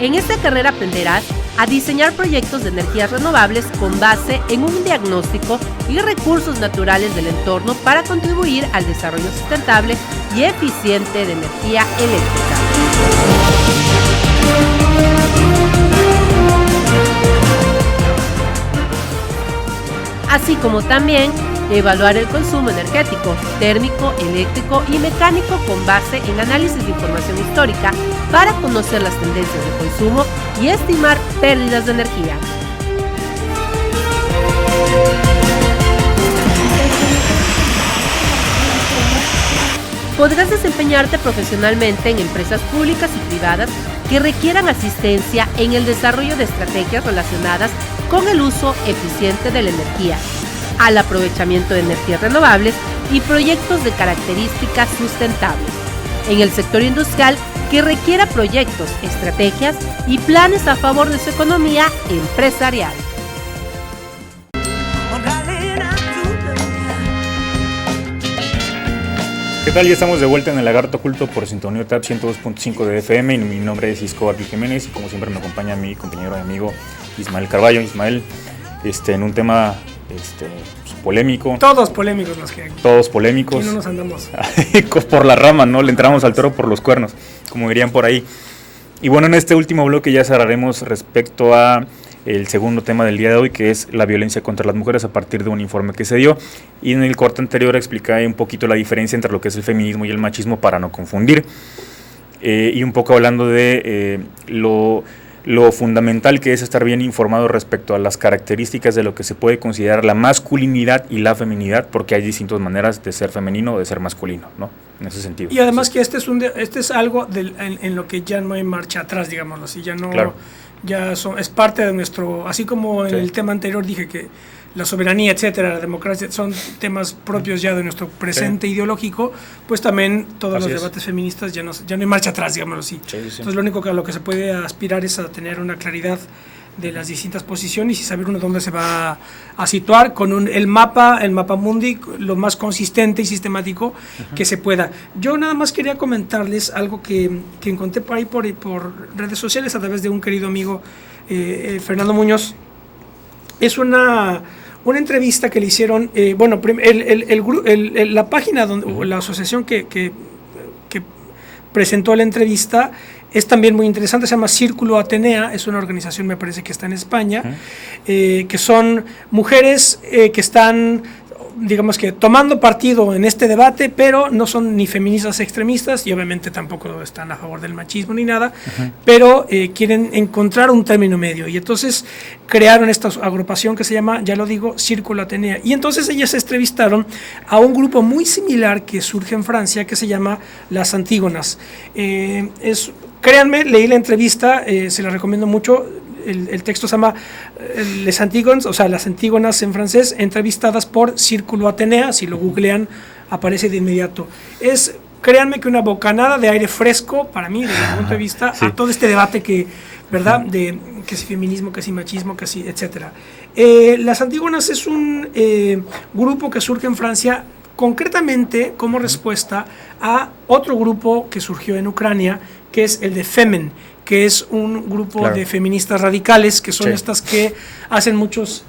En esta carrera aprenderás a diseñar proyectos de energías renovables con base en un diagnóstico y recursos naturales del entorno para contribuir al desarrollo sustentable y eficiente de energía eléctrica. Así como también evaluar el consumo energético, térmico, eléctrico y mecánico con base en análisis de información histórica para conocer las tendencias de consumo y estimar pérdidas de energía. Podrás desempeñarte profesionalmente en empresas públicas y privadas que requieran asistencia en el desarrollo de estrategias relacionadas con el uso eficiente de la energía, al aprovechamiento de energías renovables y proyectos de características sustentables. En el sector industrial que requiera proyectos, estrategias y planes a favor de su economía empresarial. ¿Qué tal? Ya estamos de vuelta en el Lagarto Oculto por Sintonía TAP 102.5 de FM. Y mi nombre es Isco Abel Jiménez y como siempre me acompaña mi compañero y amigo Ismael Carballo. Ismael, en un tema polémico. Todos polémicos los que hay. Todos polémicos. Y no nos andamos. Por la rama, ¿no? Le entramos al toro por los cuernos, como dirían por ahí. Y bueno, en este último bloque ya cerraremos respecto a el segundo tema del día de hoy, que es la violencia contra las mujeres a partir de un informe que se dio. Y en el corte anterior expliqué un poquito la diferencia entre lo que es el feminismo y el machismo para no confundir. Y un poco hablando de lo fundamental que es estar bien informado respecto a las características de lo que se puede considerar la masculinidad y la feminidad, porque hay distintas maneras de ser femenino o de ser masculino, ¿no? En ese sentido. Y además que este es algo en lo que ya no hay marcha atrás, digámoslo así, ya no, claro. Es parte de nuestro, así como en Sí. el tema anterior dije que la soberanía, etcétera, la democracia son temas propios ya de nuestro presente ideológico, pues también todos Así los es. debates feministas ya no hay marcha atrás, digámoslo así. Sí. Entonces lo único que a lo que se puede aspirar es a tener una claridad de las distintas posiciones y saber uno dónde se va a situar con el mapa mundi lo más consistente y sistemático que se pueda. Yo nada más quería comentarles algo que encontré por ahí por redes sociales a través de un querido amigo, Fernando Muñoz. Es una entrevista que le hicieron, la página o la asociación que presentó la entrevista es también muy interesante, se llama Círculo Atenea, es una organización, me parece que está en España, que son mujeres que están, digamos que tomando partido en este debate, pero no son ni feministas extremistas y obviamente tampoco están a favor del machismo ni nada, pero quieren encontrar un término medio y entonces crearon esta agrupación que se llama, ya lo digo, Círculo Atenea, y entonces ellas entrevistaron a un grupo muy similar que surge en Francia que se llama Las Antígonas. Créanme, leí la entrevista, se la recomiendo mucho. El texto se llama Les Antígones, o sea, las Antígonas en francés, entrevistadas por Círculo Atenea. Si lo googlean, aparece de inmediato. Es créanme que una bocanada de aire fresco, para mí, desde mi punto de vista, a todo este debate que, ¿verdad?, de que si feminismo, que si machismo, que si, etcétera. Las Antígonas es un grupo que surge en Francia, concretamente como respuesta a otro grupo que surgió en Ucrania, que es el de Femen, que es un grupo de feministas radicales, que son estas que hacen muchas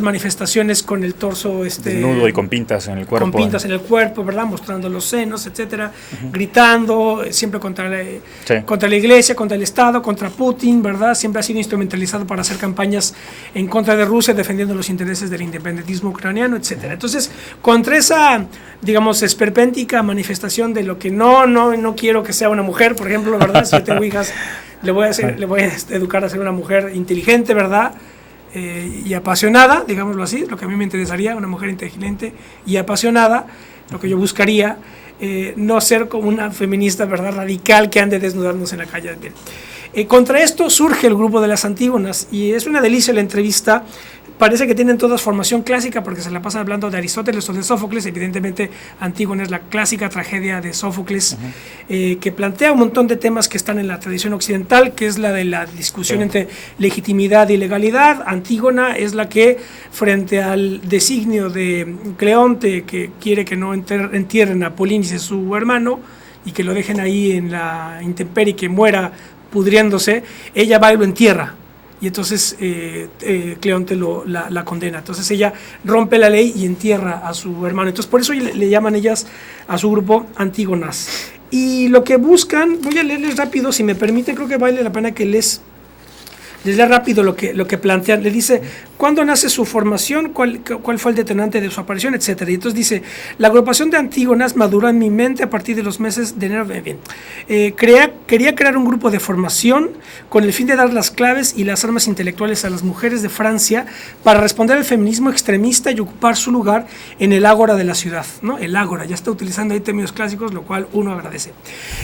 manifestaciones con el torso desnudo y con pintas en el cuerpo. Con pintas en el cuerpo, ¿verdad? Mostrando los senos, etcétera, gritando, siempre contra la iglesia, contra el Estado, contra Putin, ¿verdad? Siempre ha sido instrumentalizado para hacer campañas en contra de Rusia, defendiendo los intereses del independentismo ucraniano, etcétera. Entonces, contra esa, digamos, esperpéntica manifestación de lo que no quiero que sea una mujer, por ejemplo, ¿verdad? Si yo tengo hijas, le voy a educar a ser una mujer inteligente, ¿verdad? Y apasionada, digámoslo así, lo que a mí me interesaría, una mujer inteligente y apasionada, lo que yo buscaría, no ser como una feminista, ¿verdad?, radical que ande desnudándose en la calle. Contra esto surge el grupo de las Antígonas, y es una delicia la entrevista. Parece que tienen todas formación clásica porque se la pasan hablando de Aristóteles o de Sófocles. Evidentemente, Antígona es la clásica tragedia de Sófocles, que plantea un montón de temas que están en la tradición occidental, que es la de la discusión entre legitimidad y legalidad. Antígona es la que, frente al designio de Cleonte, que quiere que no entierren a Polinices, su hermano, y que lo dejen ahí en la intemperie, que muera pudriéndose, ella va y lo entierra. Y entonces Cleonte la condena. Entonces ella rompe la ley y entierra a su hermano. Entonces por eso le llaman ellas a su grupo Antígonas. Y lo que buscan, voy a leerles rápido, si me permiten, creo que vale la pena que les lea rápido lo que plantean. Le dice, ¿cuándo nace su formación? ¿Cuál fue el detonante de su aparición? Etcétera. Y entonces dice, la agrupación de Antígonas maduró en mi mente a partir de los meses de enero. Bien. Quería crear un grupo de formación con el fin de dar las claves y las armas intelectuales a las mujeres de Francia para responder al feminismo extremista y ocupar su lugar en el ágora de la ciudad, ¿no? El ágora, ya está utilizando ahí términos clásicos, lo cual uno agradece.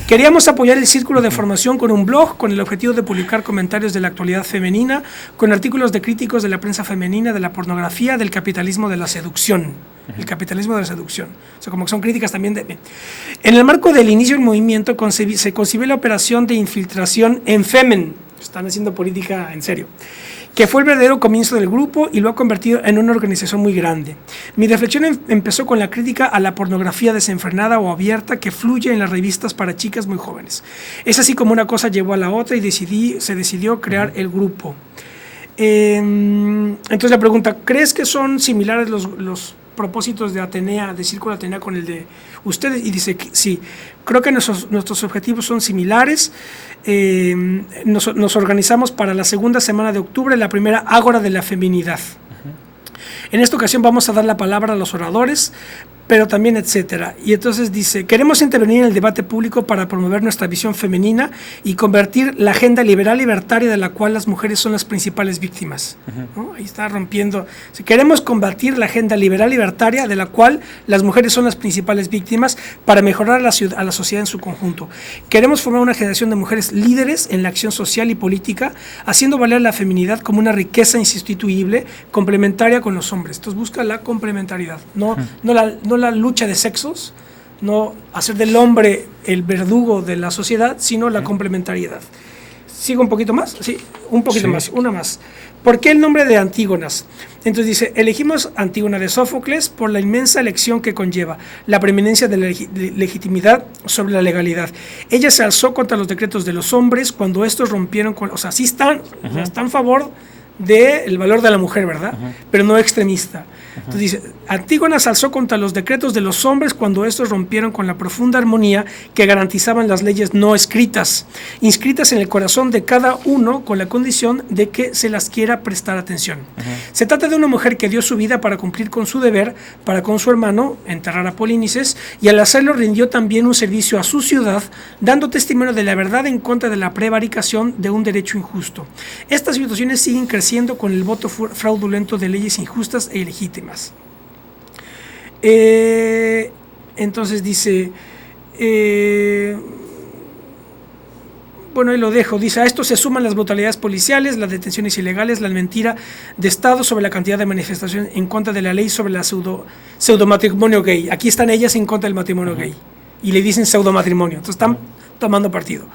Queríamos apoyar el círculo de formación con un blog con el objetivo de publicar comentarios de la actualidad femenina, con artículos de críticos de la prensa femenina, de la pornografía, del capitalismo de la seducción. El capitalismo de la seducción. O sea, como que son críticas también de... En el marco del inicio del movimiento se concibió la operación de infiltración en Femen. Están haciendo política en serio. Que fue el verdadero comienzo del grupo y lo ha convertido en una organización muy grande. Mi reflexión empezó con la crítica a la pornografía desenfrenada o abierta que fluye en las revistas para chicas muy jóvenes. Es así como una cosa llevó a la otra y se decidió crear el grupo. Entonces la pregunta, ¿crees que son similares los propósitos de Atenea, de Círculo Atenea, con el de ustedes? Y dice que sí, creo que nuestros objetivos son similares. Nos organizamos para la segunda semana de octubre, la primera Ágora de la Feminidad. En esta ocasión vamos a dar la palabra a los oradores, pero también etcétera. Y entonces dice, queremos intervenir en el debate público para promover nuestra visión femenina y convertir la agenda liberal libertaria de la cual las mujeres son las principales víctimas. ¿No? Ahí está rompiendo. Si queremos combatir la agenda liberal libertaria de la cual las mujeres son las principales víctimas para mejorar a la sociedad en su conjunto. Queremos formar una generación de mujeres líderes en la acción social y política, haciendo valer la feminidad como una riqueza insustituible, complementaria con los hombres. Entonces busca la complementariedad, no la lucha de sexos, no hacer del hombre el verdugo de la sociedad, sino la complementariedad. ¿Sigo un poquito más? Sí, un poquito más, una más. ¿Por qué el nombre de Antígonas? Entonces dice, elegimos Antígona de Sófocles por la inmensa elección que conlleva, la preeminencia de la legitimidad sobre la legalidad. Ella se alzó contra los decretos de los hombres cuando estos rompieron con... O sea, sí están a favor del valor de la mujer, ¿verdad? Pero no extremista. Entonces dice, Antígona se alzó contra los decretos de los hombres cuando estos rompieron con la profunda armonía que garantizaban las leyes no escritas, inscritas en el corazón de cada uno con la condición de que se las quiera prestar atención. Se trata de una mujer que dio su vida para cumplir con su deber, para con su hermano, enterrar a Polinices, y al hacerlo rindió también un servicio a su ciudad, dando testimonio de la verdad en contra de la prevaricación de un derecho injusto. Estas situaciones siguen creciendo con el voto fraudulento de leyes injustas e ilegítimas. Entonces dice, bueno, ahí lo dejo, dice, a esto se suman las brutalidades policiales, las detenciones ilegales, la mentira de Estado sobre la cantidad de manifestaciones en contra de la ley sobre la pseudomatrimonio gay. Aquí están ellas en contra del matrimonio gay. y le dicen pseudomatrimonio. Entonces están tomando partido.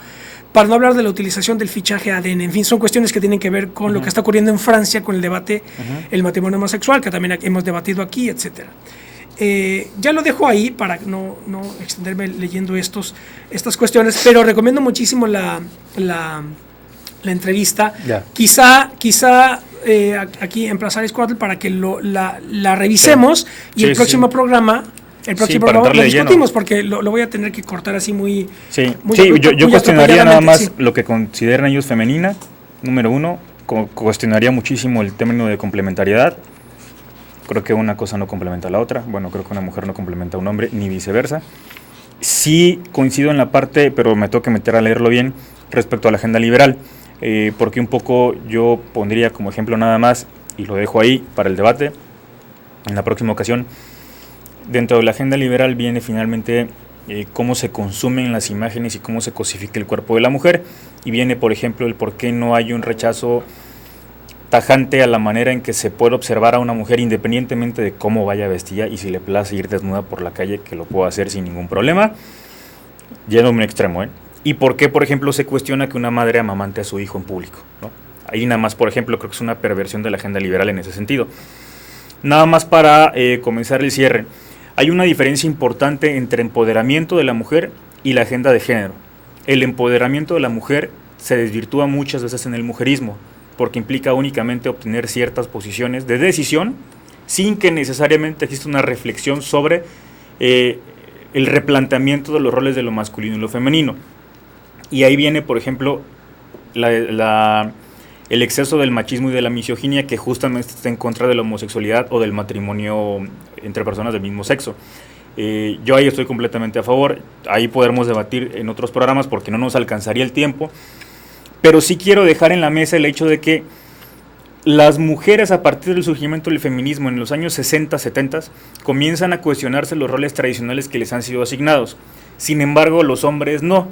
Para no hablar de la utilización del fichaje ADN, en fin, son cuestiones que tienen que ver con lo que está ocurriendo en Francia con el debate, el matrimonio homosexual, que también hemos debatido aquí, etcétera. Ya lo dejo ahí para no extenderme leyendo estas cuestiones, pero recomiendo muchísimo la entrevista. Ya. Quizá aquí en Plaza Squad para que la revisemos y Sí, el próximo programa... El próximo para programa lo entrarle de discutimos lleno. porque lo voy a tener que cortar así muy... Sí, muy sí, abrupto, yo muy cuestionaría nada más atropelladamente, sí. lo que consideran ellos femenina, número uno, cuestionaría muchísimo el término de complementariedad. Creo que una cosa no complementa a la otra. Bueno, creo que una mujer no complementa a un hombre, ni viceversa. Sí coincido en la parte, pero me tengo que meter a leerlo bien, respecto a la agenda liberal, porque un poco yo pondría como ejemplo nada más, y lo dejo ahí para el debate, en la próxima ocasión. Dentro de la agenda liberal viene finalmente cómo se consumen las imágenes y cómo se cosifica el cuerpo de la mujer, y viene, por ejemplo, el por qué no hay un rechazo tajante a la manera en que se puede observar a una mujer independientemente de cómo vaya vestida y si le place ir desnuda por la calle, que lo puedo hacer sin ningún problema, yendo a un extremo, ¿eh? Y por qué, por ejemplo, se cuestiona que una madre amamante a su hijo en público, ¿no? Ahí nada más, por ejemplo, creo que es una perversión de la agenda liberal en ese sentido. Nada más para comenzar el cierre. Hay una diferencia importante entre empoderamiento de la mujer y la agenda de género. El empoderamiento de la mujer se desvirtúa muchas veces en el mujerismo, porque implica únicamente obtener ciertas posiciones de decisión sin que necesariamente exista una reflexión sobre el replanteamiento de los roles de lo masculino y lo femenino. Y ahí viene, por ejemplo, el exceso del machismo y de la misoginia, que justamente está en contra de la homosexualidad o del matrimonio entre personas del mismo sexo. Yo ahí estoy completamente a favor. Ahí podremos debatir en otros programas porque no nos alcanzaría el tiempo, pero sí quiero dejar en la mesa el hecho de que las mujeres, a partir del surgimiento del feminismo en los años 60, 70, comienzan a cuestionarse los roles tradicionales que les han sido asignados. Sin embargo, los hombres no.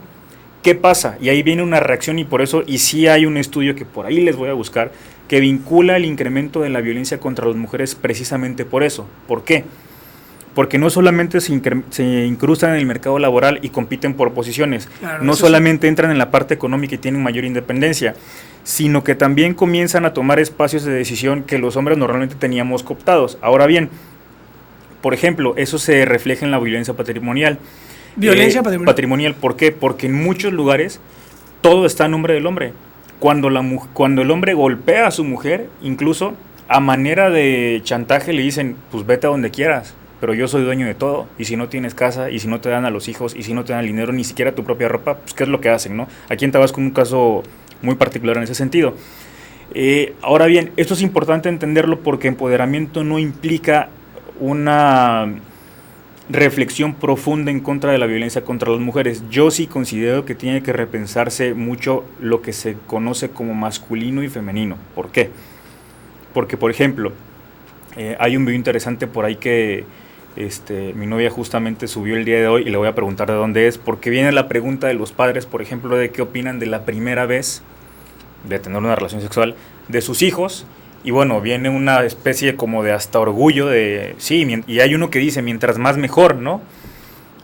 ¿Qué pasa? Y ahí viene una reacción, y por eso, y sí hay un estudio que por ahí les voy a buscar, que vincula el incremento de la violencia contra las mujeres precisamente por eso. ¿Por qué? Porque no solamente se incrustan en el mercado laboral y compiten por posiciones, Claro, no eso solamente entran en la parte económica y tienen mayor independencia, sino que también comienzan a tomar espacios de decisión que los hombres normalmente teníamos cooptados. Ahora bien, por ejemplo, eso se refleja en la violencia patrimonial. Violencia patrimonial. ¿Por qué? Porque en muchos lugares todo está a nombre del hombre. Cuando el hombre golpea a su mujer, incluso a manera de chantaje le dicen, pues vete a donde quieras, pero yo soy dueño de todo, y si no tienes casa, y si no te dan a los hijos, y si no te dan el dinero, ni siquiera tu propia ropa, pues qué es lo que hacen, ¿no? Aquí en Tabasco un caso muy particular en ese sentido. Ahora bien, esto es importante entenderlo porque empoderamiento no implica una reflexión profunda en contra de la violencia contra las mujeres. Yo sí considero que tiene que repensarse mucho lo que se conoce como masculino y femenino. ¿Por qué? Porque, por ejemplo, hay un video interesante por ahí que mi novia justamente subió el día de hoy, y le voy a preguntar de dónde es, porque viene la pregunta de los padres, por ejemplo, de qué opinan de la primera vez de tener una relación sexual de sus hijos. Y bueno, viene una especie como de hasta orgullo de, sí, y hay uno que dice, mientras más mejor, ¿no?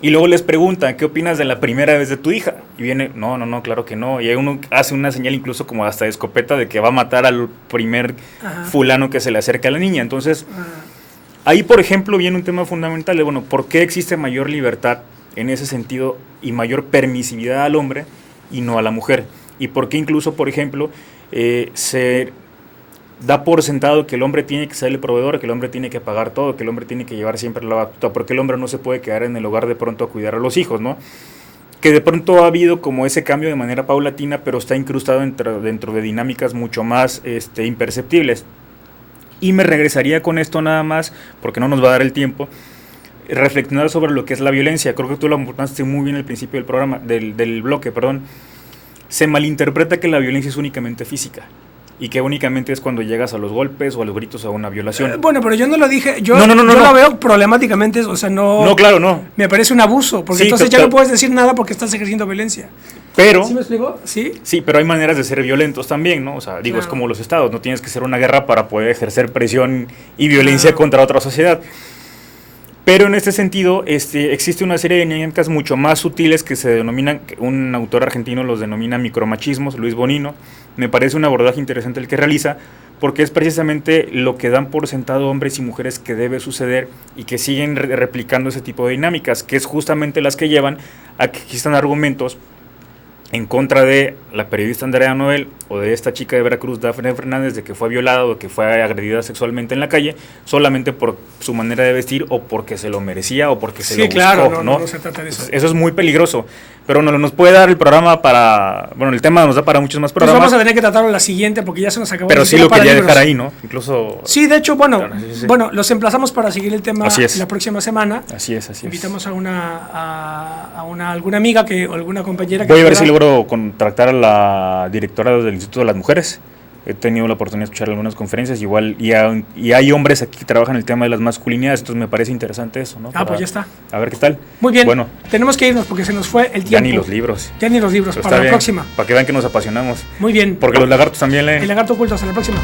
Y luego les preguntan, ¿qué opinas de la primera vez de tu hija? Y viene, no, claro que no. Y hay uno hace una señal incluso como hasta de escopeta de que va a matar al primer fulano que se le acerca a la niña. Entonces, ahí, por ejemplo, viene un tema fundamental de, bueno, ¿por qué existe mayor libertad en ese sentido y mayor permisividad al hombre y no a la mujer? Y por qué incluso, por ejemplo, se da por sentado que el hombre tiene que ser el proveedor, que el hombre tiene que pagar todo, que el hombre tiene que llevar siempre la batuta, porque el hombre no se puede quedar en el hogar de pronto a cuidar a los hijos, ¿no? Que de pronto ha habido como ese cambio de manera paulatina, pero está incrustado dentro de dinámicas mucho más imperceptibles. Y me regresaría con esto nada más, porque no nos va a dar el tiempo, reflexionar sobre lo que es la violencia. Creo que tú lo apuntaste muy bien al principio del programa, del bloque, perdón. Se malinterpreta que la violencia es únicamente física y que únicamente es cuando llegas a los golpes o a los gritos o a una violación. Bueno, pero yo no lo dije, yo No. lo veo problemáticamente, o sea, no... No, claro, no. Me parece un abuso, porque Sí, entonces ya no puedes decir nada porque estás ejerciendo violencia. Pero... ¿Sí me explico? ¿Sí? Sí, pero hay maneras de ser violentos también, ¿no? O sea, digo, Claro. es como los estados, no tienes que ser una guerra para poder ejercer presión y violencia contra otra sociedad. Pero en este sentido, existe una serie de dinámicas mucho más sutiles que se denominan, un autor argentino los denomina micromachismos, Luis Bonino. Me parece un abordaje interesante el que realiza, porque es precisamente lo que dan por sentado hombres y mujeres que debe suceder y que siguen replicando ese tipo de dinámicas, que es justamente las que llevan a que existan argumentos en contra de la periodista Andrea Noel o de esta chica de Veracruz, Dafne Fernández, de que fue violada o que fue agredida sexualmente en la calle, solamente por su manera de vestir o porque se lo merecía o porque se lo buscó. Sí, claro, no se trata de eso. Eso es muy peligroso, pero nos puede dar el programa para, bueno, el tema nos da para muchos más Pues programas. vamos a tener que tratarlo en la siguiente porque ya se nos acabó. Pero sí lo para quería libros. dejar ahí, ¿no? Incluso... Sí, de hecho, bueno, Claro, sí. bueno, los emplazamos para seguir el tema Así es. la próxima semana. Así es. Invitamos a alguna amiga o alguna compañera que Voy a ver pueda- si logro contactar a la directora del Instituto de las Mujeres. He tenido la oportunidad de escuchar algunas conferencias, igual, y hay hombres aquí que trabajan el tema de las masculinidades, entonces me parece interesante eso, ¿no? pues ya está. A ver qué tal. Muy bien. Bueno, Tenemos que irnos porque se nos fue el tiempo. ya ni los libros. Ya ni los libros, Pero para está la bien, próxima. para que vean que nos apasionamos. Muy bien. Porque los lagartos también leen. El lagarto oculto, hasta la próxima.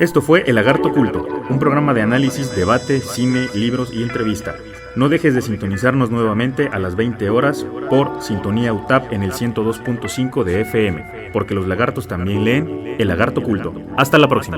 Esto fue El Lagarto Oculto, un programa de análisis, debate, cine, libros y entrevista. No dejes de sintonizarnos nuevamente a las 20 horas por Sintonía UTAP en el 102.5 de FM, porque los lagartos también leen El Lagarto Oculto. Hasta la próxima.